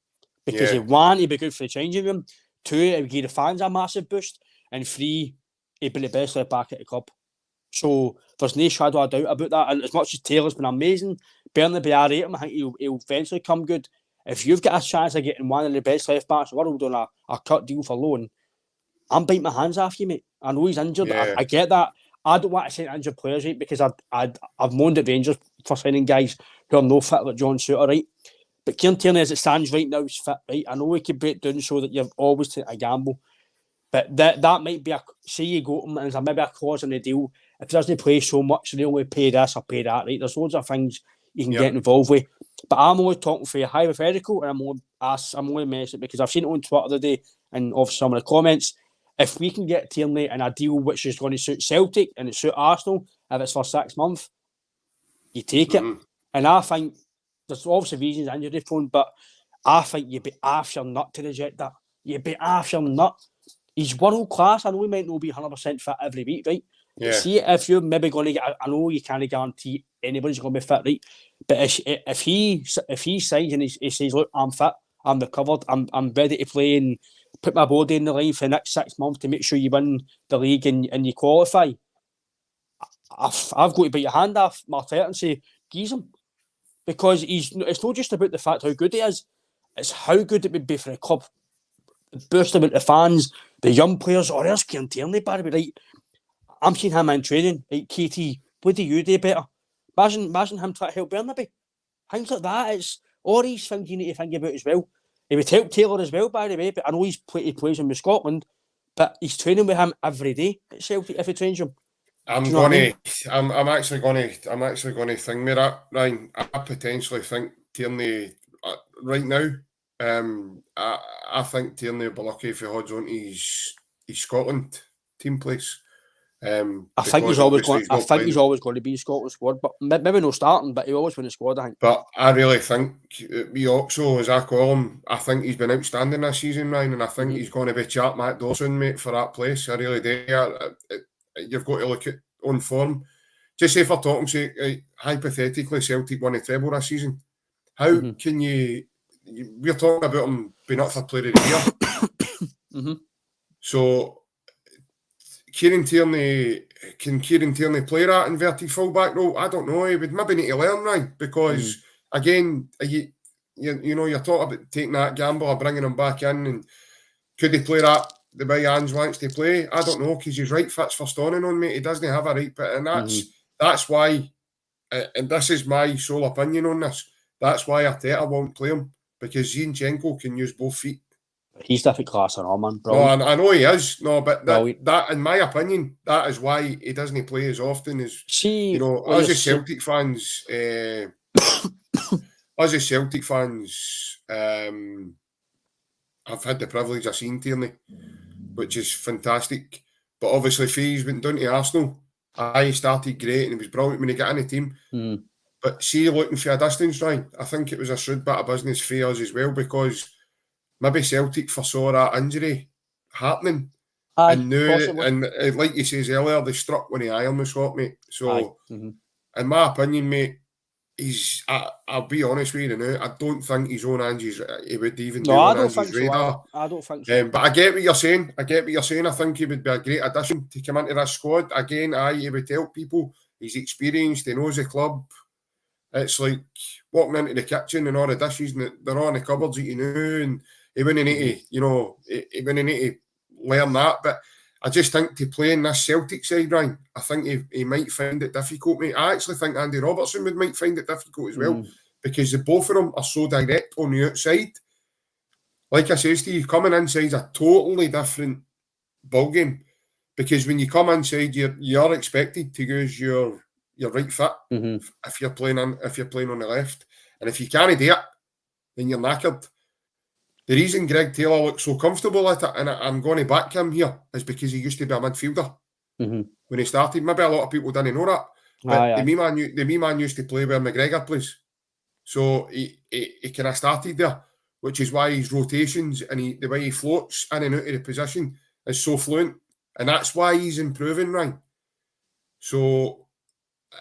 Because one, he'd be good for the changing room. Two, it would give the fans a massive boost. And three, he'd be the best left back at the club. So there's no shadow of doubt about that. And as much as Taylor's been amazing, Bernard, I rate him. I think he'll eventually come good. If you've got a chance of getting one of the best left backs in the world on a cut deal for loan, I'm biting my hands off you, mate. I know he's injured. I get that. I don't want to sign injured players, right? Because I've moaned at Rangers for signing guys who are no fit like John Souttar, right? But Kieran Tierney, as it stands right now, is fit, right? I know he could break down so that you've always taken a gamble. But that might be say you go to him and there's maybe a clause in the deal. If he doesn't play so much, they only pay this or pay that, right? There's loads of things you can get involved with. But I'm only talking for a hypothetical and I'm only messing because I've seen it on Twitter today and of some of the comments. If we can get Tierney in a deal which is going to suit Celtic and it suit Arsenal, if it's for 6 months, you take it. And I think there's obviously reasons injury prone, but I think you'd be half your nut to reject that. You'd be half your nut. He's world class. I know he might not be 100% fit every week, right? Yeah. See, if you're maybe going to get, I know you can't guarantee anybody's going to be fit, right? But if he signs and he says, look, I'm fit, I'm recovered, I'm ready to play and put my body in the line for the next 6 months to make sure you win the league and you qualify, I've got to bite your hand off, Marteta, and say, geez him. Because it's not just about the fact how good he is, it's how good it would be for the club. Boost about the fans, the young players, or else Kieran Tierney, Barry, right? I'm seeing him in training, right, KT, what do you do better? Imagine him trying to help Burnaby. Things like that, it's all these things you need to think about as well. He would help Taylor as well, by the way, but I know he plays him with Scotland, but he's training with him every day at Celtic if he trains him. I'm actually going to think with that, Ryan. I potentially think Tierney right now. I think Tierney will be lucky if he holds on to his Scotland team place. I think he's always going to be Scotland squad, but maybe no starting, but he always win the squad, I think. But I really think we Oxo, as I call him, I think he's been outstanding this season, Ryan, and I think he's going to be chat Matt Dawson, mate, for that place. I really do. You've got to look at on form. Just say for talking sake, hypothetically, Celtic won a treble this season. How can you? We're talking about him being up for Player of the Year. So, can Kieran Tierney play that inverted fullback role? I don't know. He would maybe need to learn, right? Because again, you know, you're talking about taking that gamble or bringing him back in, and could he play that the way Ange wants to play? I don't know, because his right foot's for stoning on, mate. He doesn't have a right foot, and that's why. And this is my sole opinion on this. That's why Arteta won't play him, because Zinchenko can use both feet. He's different class and all, man. No, I know he is. No, but that, in my opinion, that is why he doesn't play as often as us as Celtic fans. I've had the privilege of seeing Tierney, which is fantastic. But obviously, he's went down to Arsenal. He started great and he was brilliant when he got in the team. But see, looking for a distance, right? I think it was a shrewd bit of business for us as well, because maybe Celtic foresaw that injury happening. And like you says earlier, they struck when the iron was hot, mate. So, in my opinion, mate, I'll be honest with you now, I don't think he's on Ange's. He would even be on Ange's radar. I don't think so. But I get what you're saying. I think he would be a great addition to come into this squad. Again, he would help people. He's experienced. He knows the club. It's like walking into the kitchen and all the dishes, and they're all in the cupboards that you know, and he wouldn't need to, he wouldn't need to learn that. But I just think to play in this Celtic side, Ryan, I think he might find it difficult, mate. I actually think Andy Robertson might find it difficult as well, because the both of them are so direct on the outside. Like I says to you, coming inside is a totally different ballgame, because when you come inside, you're expected to use your right foot if you're playing on the left, and if you can't do it, then you're knackered. The reason Greg Taylor looks so comfortable at it, and I'm going to back him here, is because he used to be a midfielder when he started. Maybe a lot of people didn't know that, but the wee man used to play where McGregor plays, so he kind of started there, which is why his rotations and the way he floats in and out of the position is so fluent, and that's why he's improving, right? So,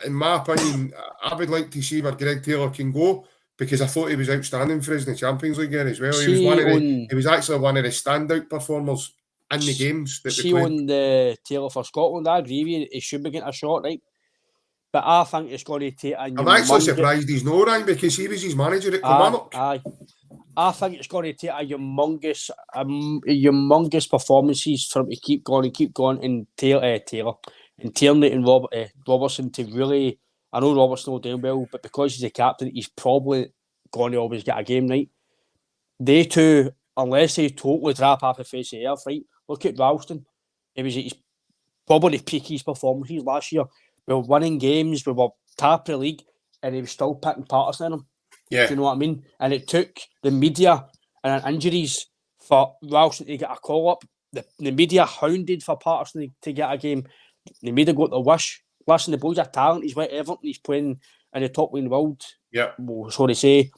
in my opinion, I would like to see where Greg Taylor can go, because I thought he was outstanding for us in the Champions League here as well. He was actually one of the standout performers in the games that we played. On the Taylor for Scotland, I agree with you. He should be getting a shot, right? But I think it's going to take I'm actually surprised he's not, Ryan, because he was his manager at Kilmarnock. I think it's going to take a humongous performances for him to keep going, and Taylor and Tierney and Robertson to really. I know Robertson will do well, but because he's a captain, he's probably going to always get a game, right? They two, unless they totally drop off the face of the earth, right? Look at Ralston. It was probably peak his performances last year. We were winning games, we were top of the league, and he was still picking Patterson in them. Yeah. Do you know what I mean? And it took the media and injuries for Ralston to get a call up. The media hounded for Patterson to get a game. The media got the wish. Listen, the boy's a talent. He's with Everton. He's playing in the top league in the world. Yeah. Well, so they say.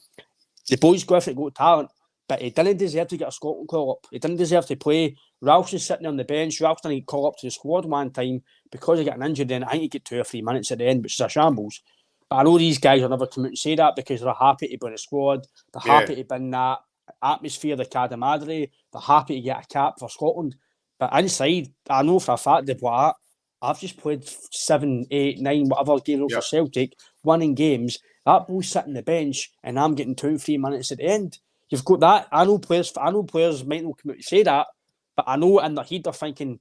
The boy's got talent, but he didn't deserve to get a Scotland call up. He didn't deserve to play. Ralston's sitting on the bench. Ralston didn't call up to the squad one time because he got an injury. Then I think he got 2 or 3 minutes at the end, which is a shambles. But I know these guys will never come out and say that because they're happy to be in the squad. They're happy to be in that atmosphere, the Cadamadre. They're happy to get a cap for Scotland. But inside, I know for a fact they've what? I've just played 7, 8, 9, whatever games for Celtic, winning games. That boy's sitting on the bench and I'm getting 2 or 3 minutes at the end. You've got that. I know players might not come out to say that, but I know in their head they're thinking,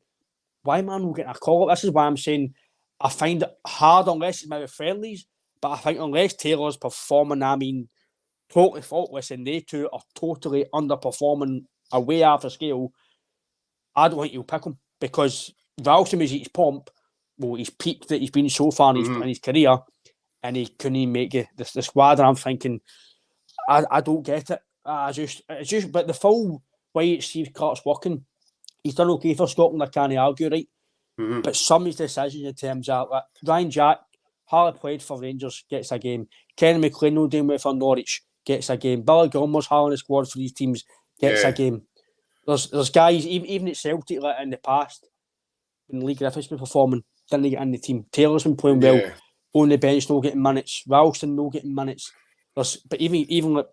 why am I not getting a call? This is why I'm saying I find it hard unless it's maybe friendlies, but I think unless Taylor's performing, totally faultless and they two are totally underperforming away after scale, I don't think you'll pick him because Ralston was at his pomp, he's peaked that he's been so far in his career, and he couldn't even make it. The squad, I'm thinking, I don't get it. It's just, but the full way Steve Clarke's working, he's done okay for Scotland, I can't argue, right? But some of his decisions in terms of like, Ryan Jack, hardly played for Rangers, gets a game. Kenny McLean, no doing well for Norwich, gets a game. Billy Gilmore's hardly in the squad for these teams, gets a game. There's guys, even at Celtic like in the past, when Lee Griffiths been performing, didn't get in the team. Taylor's been playing well, on the bench, no getting minutes. Ralston, no getting minutes. But even like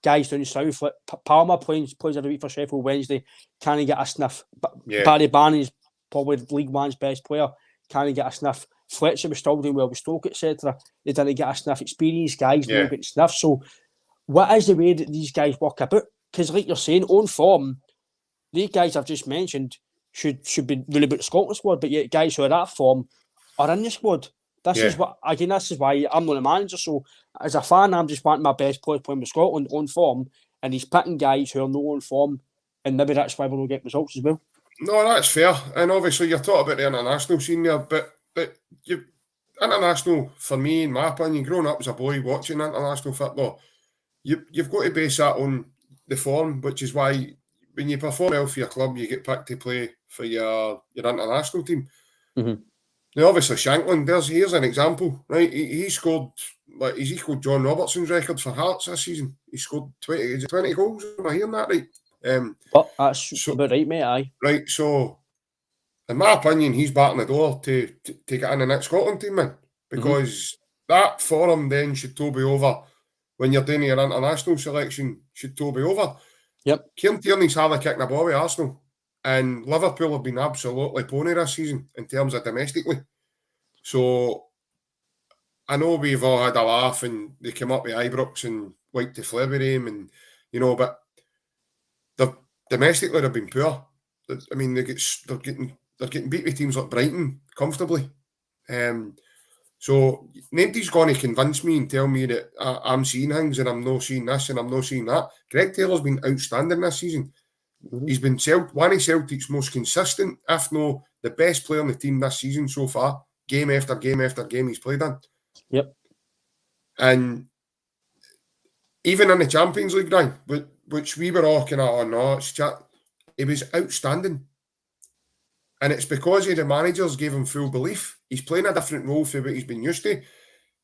guys down south, like Palmer plays every week for Sheffield Wednesday, can't he get a sniff? Barry Barney's probably League One's best player, can't he get a sniff? Fletcher was still doing well with Stoke, etc. They didn't get a sniff. Experienced guys don't get sniff. So what is the way that these guys work about? Because like you're saying, on form, these guys I've just mentioned should be really about the Scotland squad, but yet guys who are at form are in the squad. This is why I'm not a manager, so as a fan, I'm just wanting my best players playing with Scotland on form, and he's picking guys who are not on form, and maybe that's why we don't get results as well. No, that's fair. And obviously you're talking about the international scene there, but international, for me, in my opinion, growing up as a boy watching international football, you've got to base that on the form, which is why when you perform well for your club, you get picked to play for your international team. Now, obviously, Shankland, here's an example, right? He scored, like, he's equalled John Robertson's record for Hearts this season. He scored 20 goals. Am I hearing that right? That's about right, mate, aye. Right, so, in my opinion, he's batting the door to get in the next Scotland team, man. Because that for him then should be over when you're doing your international selection, should be over. Yep. Kieran Tierney's hardly kicking a ball with Arsenal. And Liverpool have been absolutely pony this season in terms of domestically. So I know we've all had a laugh and they came up with Ibrox and wiped the floor with him, and but domestically they've been poor. I mean, they're getting beat with teams like Brighton comfortably. So nobody's going to convince me and tell me that I'm seeing things and I'm not seeing this and I'm not seeing that. Greg Taylor's been outstanding this season. He's been one of Celtic's most consistent, if not the best player on the team this season so far. Game after game after game he's played in. Yep. And even in the Champions League round, which we were all kind of, oh no, he was outstanding. And it's because the managers gave him full belief. He's playing a different role for what he's been used to.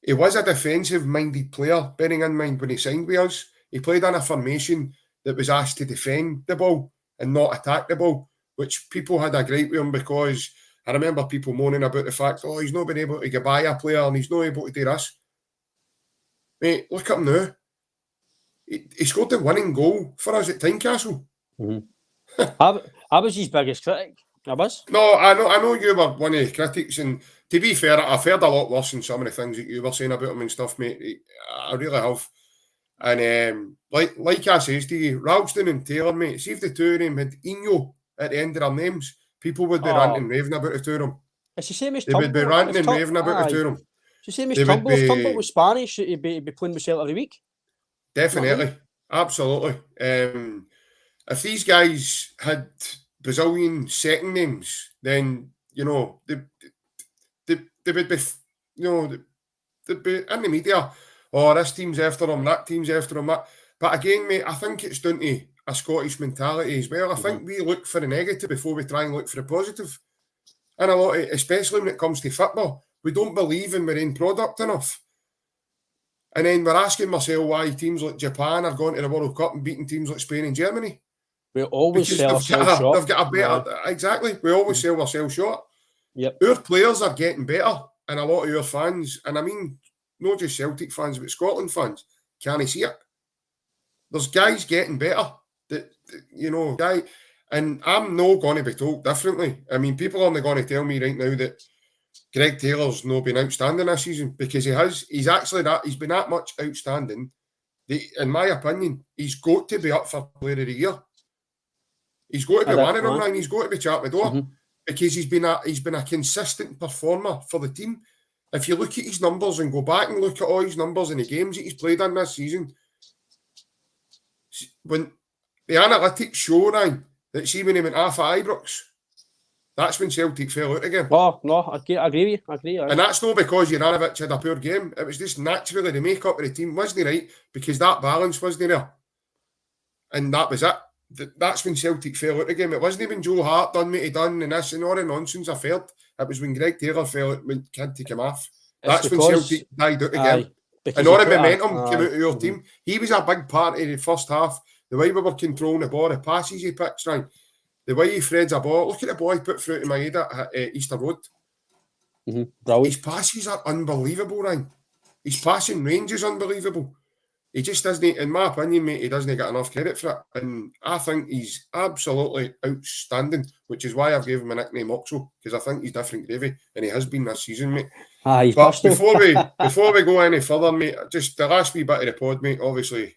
He was a defensive-minded player, bearing in mind when he signed with us. He played in a formation that was asked to defend the ball and not attack the ball, which people had a gripe with him because I remember people moaning about the fact, he's not been able to get by a player and he's not able to do this. Mate, look at him now. He scored the winning goal for us at Tynecastle. I was his biggest critic. I was. No, I know you were one of the critics, and to be fair, I've heard a lot worse than some of the things that you were saying about him and stuff, mate. I really have. And like I says to you, Ralston and Taylor, mate, see if the two of them had Eno at the end of their names, people would be ranting and raving about the two of them. It's the same as They would be ranting and raving about the two of them. It's the same as Turnbull. If Turnbull was Spanish, he'd be playing with Celtic every week. Definitely. Absolutely. If these guys had Brazilian second names, then, they would be, they'd be in the media. This team's after him, that team's after him. But again, mate, I think it's down to a Scottish mentality as well. I think we look for the negative before we try and look for the positive. And a lot of, especially when it comes to football, we don't believe in our own product enough. And then we're asking ourselves why teams like Japan are going to the World Cup and beating teams like Spain and Germany. We always sell ourselves short. They've got a better... Yeah. Exactly. We always sell ourselves short. Yep. Our players are getting better and a lot of our fans, and I mean, not just Celtic fans, but Scotland fans, can't see it. There's guys getting better. And I'm not going to be told differently. I mean, people aren't going to tell me right now that Greg Taylor's not been outstanding this season, because he has. He's been that much outstanding. In my opinion, he's got to be up for Player of the Year. He's got to be one of them, and he's got to be chat the door, because he's been a consistent performer for the team. If you look at his numbers and go back and look at all his numbers in the games that he's played in this season, when the analytics show, Ryan, that see when he went off at Ibrox, that's when Celtic fell out again. Oh, no, I agree with you. I agree. And that's not because Juranovic had a poor game. It was just naturally the makeup of the team wasn't right, because that balance wasn't there. And that was it. That's when Celtic fell out again. It wasn't even Joe Hart done what he done and this and all the nonsense I felt. It was when Greg Taylor fell out, when can't take him off. That's when Celtic died out again. And all the momentum came out of your team. He was a big part of the first half. The way we were controlling the ball, the passes he picks, right? The way he threads a ball. Look at the ball he put through to Maeda at Easter Road. His passes are unbelievable, Ryan. His passing range is unbelievable. He just doesn't, in my opinion, mate, he doesn't get enough credit for it. And I think he's absolutely outstanding, which is why I've given him a nickname Oxo, because I think he's different gravy, and he has been this season, mate. But before we go any further, mate, just the last wee bit of the pod, mate, obviously,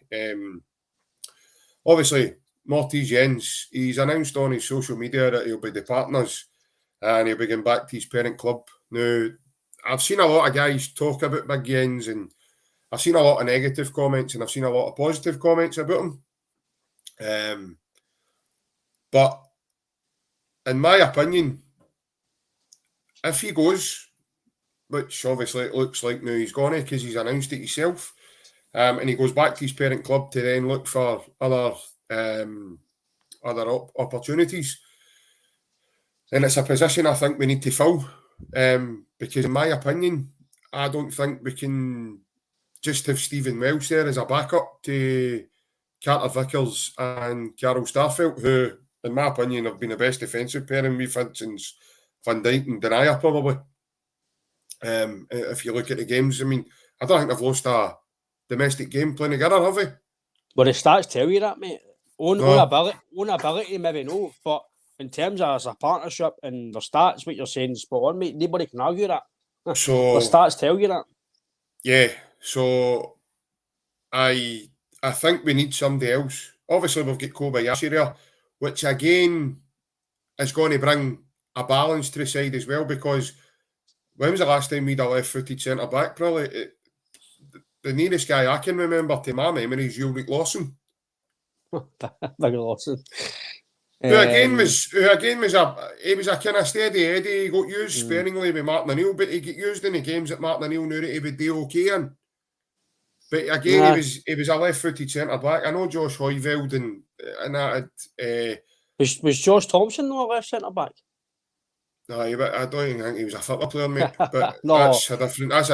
MORTIZ Jenz, he's announced on his social media that he'll be departing us and he'll be going back to his parent club. Now, I've seen a lot of guys talk about Big Jenz, and I've seen a lot of negative comments and I've seen a lot of positive comments about him. But in my opinion, if he goes, which obviously it looks like now he's gone because he's announced it himself, and he goes back to his parent club to then look for other opportunities, and it's a position I think we need to fill, because in my opinion, I don't think we can just have Stephen Welsh there as a backup to Carter Vickers and Carol Starfelt, who, in my opinion, have been the best defensive pairing we've had since Van Dijk and Denier, probably. If you look at the games, I mean, I don't think they've lost a domestic game playing together, have we? Well, the stats tell you that, mate. Own ability, maybe no, but in terms of as a partnership and the stats, what you're saying is spot on, mate. Nobody can argue that. So the stats tell you that. Yeah. So I think we need somebody else. Obviously, we've got Kobayashi there, which again is going to bring a balance to the side as well, because when was the last time we had a left-footed centre-back? Probably the nearest guy I can remember to my memory is Ulrich Lawson. Big Lawson. Who again was a kind of steady Eddie. He got used sparingly with Martin O'Neill, but he got used in the games that Martin O'Neill knew that he would do okay in. But again, he was a left-footed centre-back. I know Josh Hoyveld and that had... Was Josh Thompson not a left centre-back? No, I don't even think he was a football player, mate. But no. that's a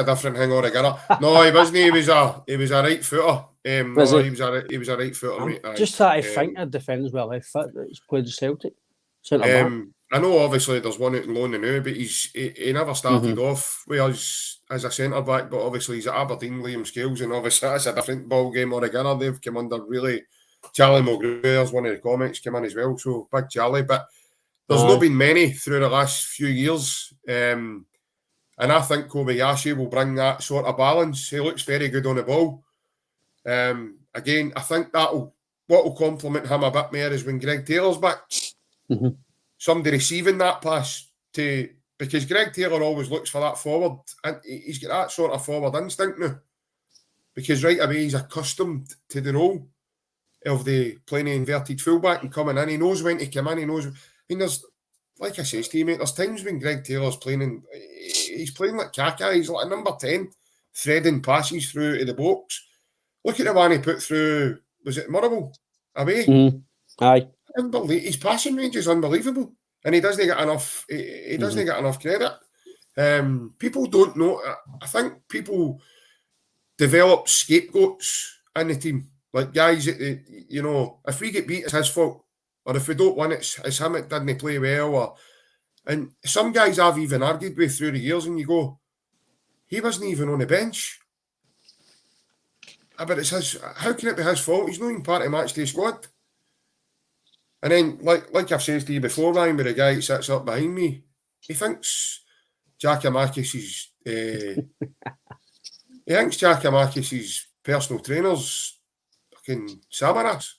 different thing altogether. No, he wasn't. He was a right footer. He was a right footer, mate. Just trying to think of defenders with a left foot that he's played Celtic. Centre-back. I know obviously there's one out in loan now, but he never started off with us as a centre back, but obviously he's at Aberdeen, Liam Scales, and obviously that's a different ball game altogether. They've come under really Charlie Mulgrew, there's one of the comments came in as well, so big Charlie, but there's not been many through the last few years. And I think Kobayashi will bring that sort of balance. He looks very good on the ball. Again, I think what will complement him a bit more is when Greg Taylor's back. Somebody receiving that pass because Greg Taylor always looks for that forward, and he's got that sort of forward instinct now. Because right away he's accustomed to the role of the playing inverted fullback and coming in. He knows when to come in. He knows. I mean, there's, like I say, Steve, mate, there's times when Greg Taylor's playing, he's playing like Kaka. He's like a number 10, threading passes through to the box. Look at the one he put through. Was it Murrable? Away? Aye. His passing range is unbelievable, and he doesn't get enough. He doesn't get enough credit. People don't know. I think people develop scapegoats in the team, like guys that if we get beat, it's his fault, or if we don't win, it's him that didn't play well. And some guys I've even argued with through the years, and you go, he wasn't even on the bench. but it's his. How can it be his fault? He's not even part of the matchday squad. And then, like I've said to you before, Ryan, with the guy that sits up behind me, he thinks Giakoumakis is personal trainers fucking Samaras.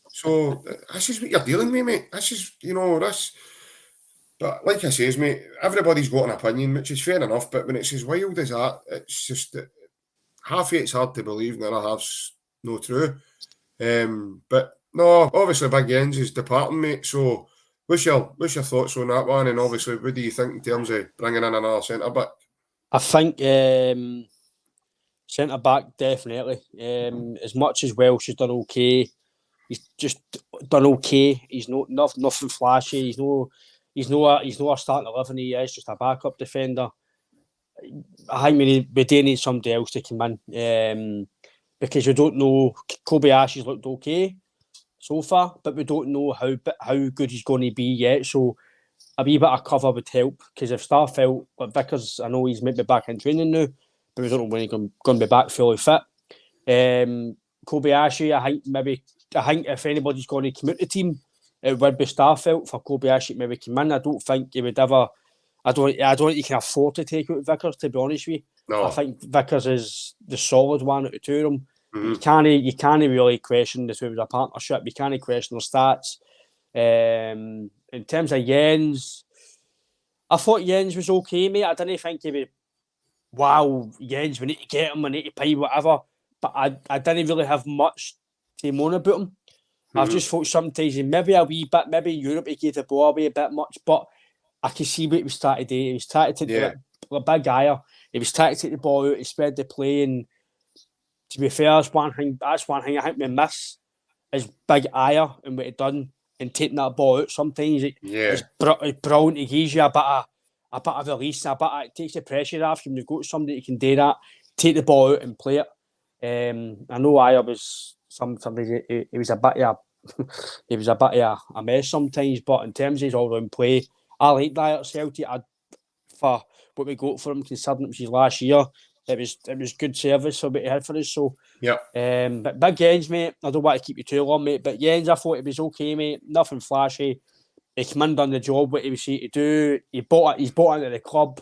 So this is what you're dealing with, mate. This is, this. But like I says, mate, everybody's got an opinion, which is fair enough. But when it's as wild as that, it's just that half of it's hard to believe, and the other half's no true. But no, obviously Big Jenz is departing, mate. So what's your thoughts on that one? And obviously, what do you think in terms of bringing in another centre back? I think centre back definitely. As much as Welsh has done okay, he's just done okay. He's nothing flashy. He's no a starting 11. He is just a backup defender. I think we do need somebody else to come in because we don't know. Kobayashi's looked okay so far, but we don't know how good he's going to be yet. So a wee bit of cover would help, because if Starfelt, like Vickers, I know he's maybe back in training now, but we don't know when he's going to be back fully fit. Kobayashi, I think if anybody's going to come out the team, it would be Starfelt for Kobayashi to maybe come in. I don't think he would ever. I don't think he can afford to take out Vickers, to be honest with you. No. I think Vickers is the solid one out of two of them. Mm-hmm. You can't really question the two of a partnership. You can't question their stats. In terms of Jenz, I thought Jenz was okay, mate. I didn't think he would. Wow, Jenz, we need to get him, we need to pay whatever. But I didn't really have much to moan about him. Mm-hmm. I've just thought sometimes maybe a wee bit, maybe Europe he gave the ball away a bit much, but I can see what he was trying to do. He was trying to take the big guy. He was trying to take the ball out, he spread the play, and to be fair, that's one thing I think we miss is big ire and what he done and taking that ball out. Sometimes it's brilliant. It gives you a bit of release, it takes the pressure off you when you've got somebody that can do that, take the ball out and play it. I know Ire was sometimes he was a bit of a mess sometimes, but in terms of his all-round play, I like that at Celtic. For what we got for him, considering it was his last year, it was good service for what he had for us. So but Big Jenz, mate, I don't want to keep you too long, mate. But Jenz, I thought it was okay, mate. Nothing flashy. He came in, done the job what he was here to do. He's bought into the club.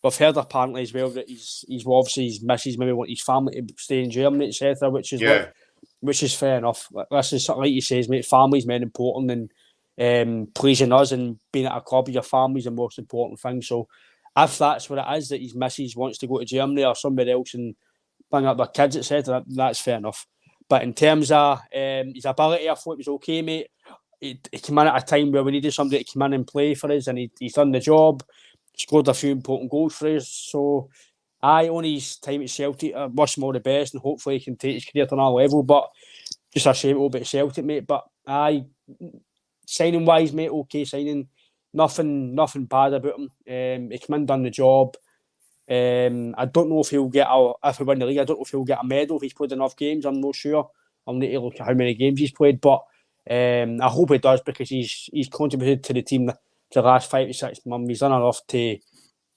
We've heard apparently as well that he's obviously his missus maybe want his family to stay in Germany, etc. Which is fair enough. Listen, something like you says, mate. Family's more important than pleasing us, and being at a club, your family's the most important thing. So if that's what it is, that his missus wants to go to Germany or somewhere else and bring up their kids, etc., that's fair enough. But in terms of his ability, I thought it was okay, mate. He came in at a time where we needed somebody to come in and play for us, and he's done the job, scored a few important goals for us. So on his time at Celtic, I wish him all the best, and hopefully he can take his career to another level. But just a shame about Celtic, mate. But signing wise, mate, okay signing. Nothing bad about him. He came in, done the job. I don't know if he'll get if we win the league, I don't know if he'll get a medal if he's played enough games. I'm not sure. I'll need to look at how many games he's played, but I hope he does, because he's contributed to the team to the last 5 to 6 months. He's done enough to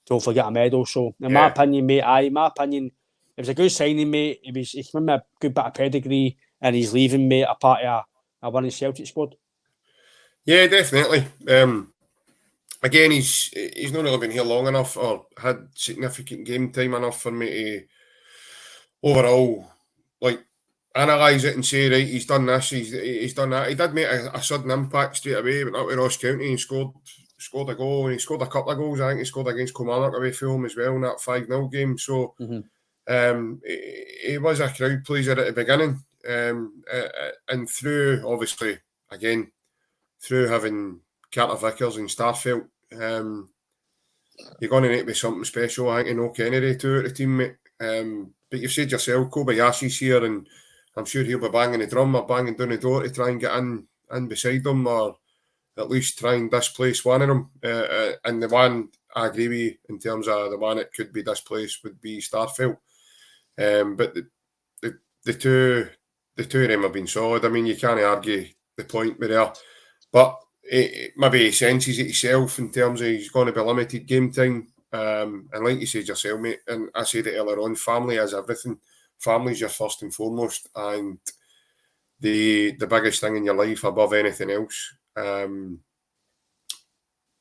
hopefully get a medal. So in my opinion, mate, it was a good signing, mate. He came in with a good bit of pedigree, and he's leaving, mate, a part of a winning Celtic squad. Yeah, definitely. Again, he's not really been here long enough or had significant game time enough for me to overall analyse it and say, right, he's done this, he's done that. He did make a sudden impact straight away. Went up to Ross County and scored a goal, and he scored a couple of goals. I think he scored against Kilmarnock away from him as well in that 5-0 game. So he was a crowd pleaser at the beginning, and through, obviously, again, through having Carter Vickers and Starfelt, you're going to need to be something special, I think, to know Kennedy too at the team, mate. But you've said yourself, Kobayashi's here, and I'm sure he'll be banging the drum or banging down the door to try and get in beside them, or at least try and displace one of them. And the one, I agree with you, in terms of the one that could be displaced would be Starfelt. But the two of them have been solid. I mean, you can't argue the point with there. But maybe he senses it himself in terms of he's going to be limited game time. And like you said yourself, mate, and I said it earlier on, family is everything family's your first and foremost, and the biggest thing in your life above anything else.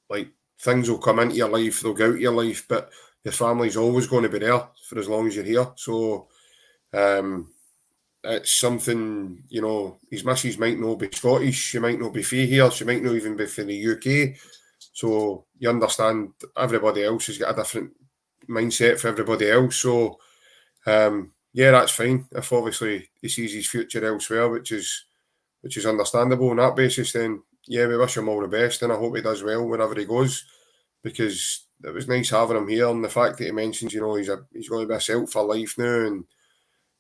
Like, things will come into your life, they'll go out of your life, but your family's always going to be there for as long as you're here. So it's something, you know, his missus might not be Scottish, she might not be from here, she might not even be from the UK. So you understand everybody else has got a different mindset for everybody else. So yeah, that's fine. If obviously he sees his future elsewhere, which is understandable on that basis, then yeah, we wish him all the best, and I hope he does well wherever he goes, because it was nice having him here, and the fact that he mentions, you know, he's going to be a Celtic for life now, and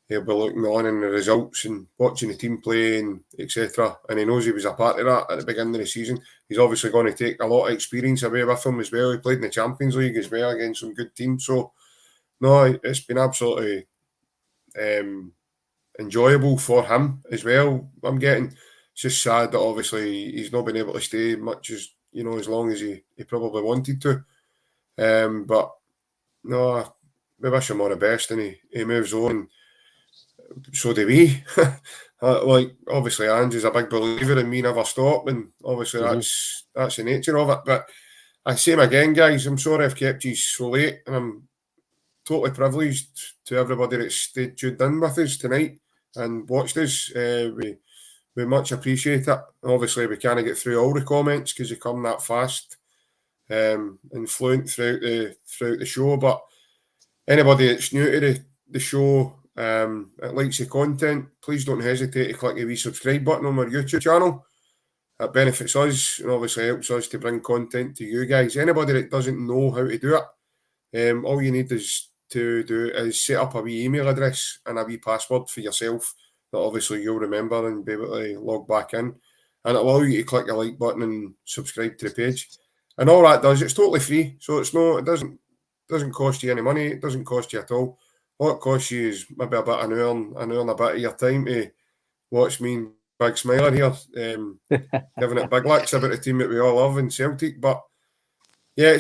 he'll be looking on in the results and watching the team play and etc. And he knows he was a part of that at the beginning of the season. He's obviously going to take a lot of experience away with him as well. He played in the Champions League as well against some good teams. So no, it's been absolutely enjoyable for him as well. I'm getting, it's just sad that obviously he's not been able to stay much as, you know, as long as he probably wanted to. But no, we wish him all the best, and he moves on. So do we. Like, obviously Ange is a big believer in me never stop, and obviously that's the nature of it. But I say again, guys, I'm sorry I've kept you so late, and I'm totally privileged to everybody that stayed tuned in with us tonight and watched us. We much appreciate it. Obviously we can't get through all the comments because they come that fast and fluent throughout the show. But anybody that's new to the show, that likes the content, please don't hesitate to click the wee subscribe button on our YouTube channel. That benefits us and obviously helps us to bring content to you guys. Anybody that doesn't know how to do it, all you need is to do is set up a wee email address and a wee password for yourself that obviously you'll remember and be able to log back in, and it'll allow you to click the like button and subscribe to the page. And all that does, it's totally free, so it doesn't cost you any money, it doesn't cost you at all. All it costs you is maybe a bit an hour and a bit of your time to watch me and Big Smiler here giving it big licks about the team that we all love in Celtic. But yeah,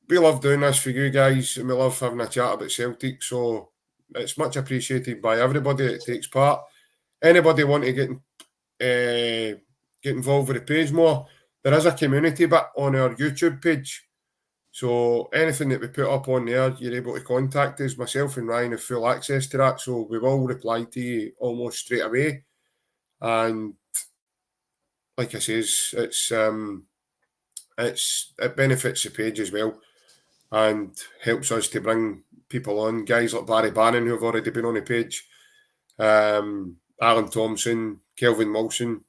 we love doing this for you guys, and we love having a chat about Celtic, so it's much appreciated by everybody that takes part. Anybody want to get involved with the page more, there is a community bit on our YouTube page. So anything that we put up on there, you're able to contact us. Myself and Ryan have full access to that, so we will reply to you almost straight away. And like I says, it benefits the page as well, and helps us to bring people on. Guys like Barry Bannon, who have already been on the page, Alan Thompson, Kelvin Wilson.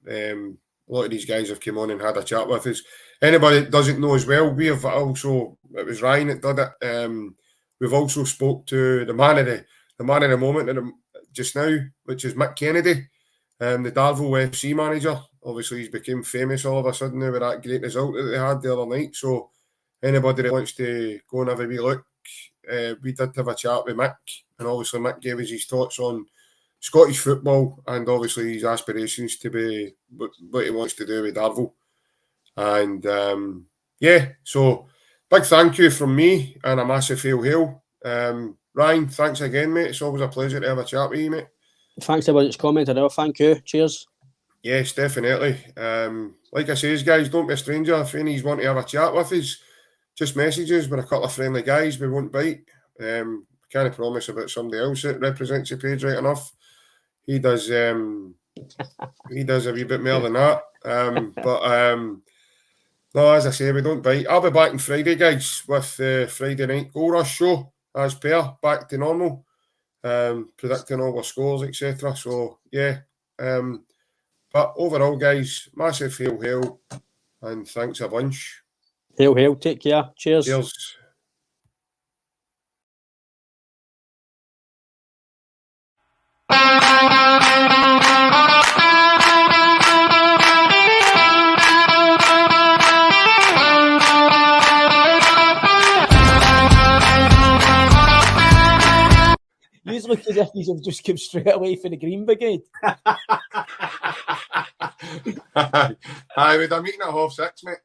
A lot of these guys have come on and had a chat with us. Anybody that doesn't know as well, we have also, it was Ryan that did it. We've also spoke to the man of the moment just now, which is Mick Kennedy, the Darvel FC manager. Obviously, he's become famous all of a sudden now with that great result that they had the other night. So anybody that wants to go and have a wee look, we did have a chat with Mick, and obviously Mick gave us his thoughts on Scottish football and obviously his aspirations to be what he wants to do with Darvel. And yeah, so big thank you from me and a massive hail. Ryan, thanks again, mate. It's always a pleasure to have a chat with you, mate. Thanks about this comment, thank you. Cheers. Yes, definitely. Like I says, guys, don't be a stranger. If any of you want to have a chat with us, just message us. We're a couple of friendly guys. We won't bite. Can't promise about somebody else that represents the page right enough. He does a wee bit more than that. No, as I say, we don't bite. I'll be back on Friday, guys, with the Friday night goal rush show as per, back to normal, predicting all our scores, etc. So yeah, but overall, guys, massive hail, and thanks a bunch. Hail, take care. Cheers. Cheers. You look as if you have just come straight away for the Green Brigade. Aye, we'd have meeting at 6:30, mate.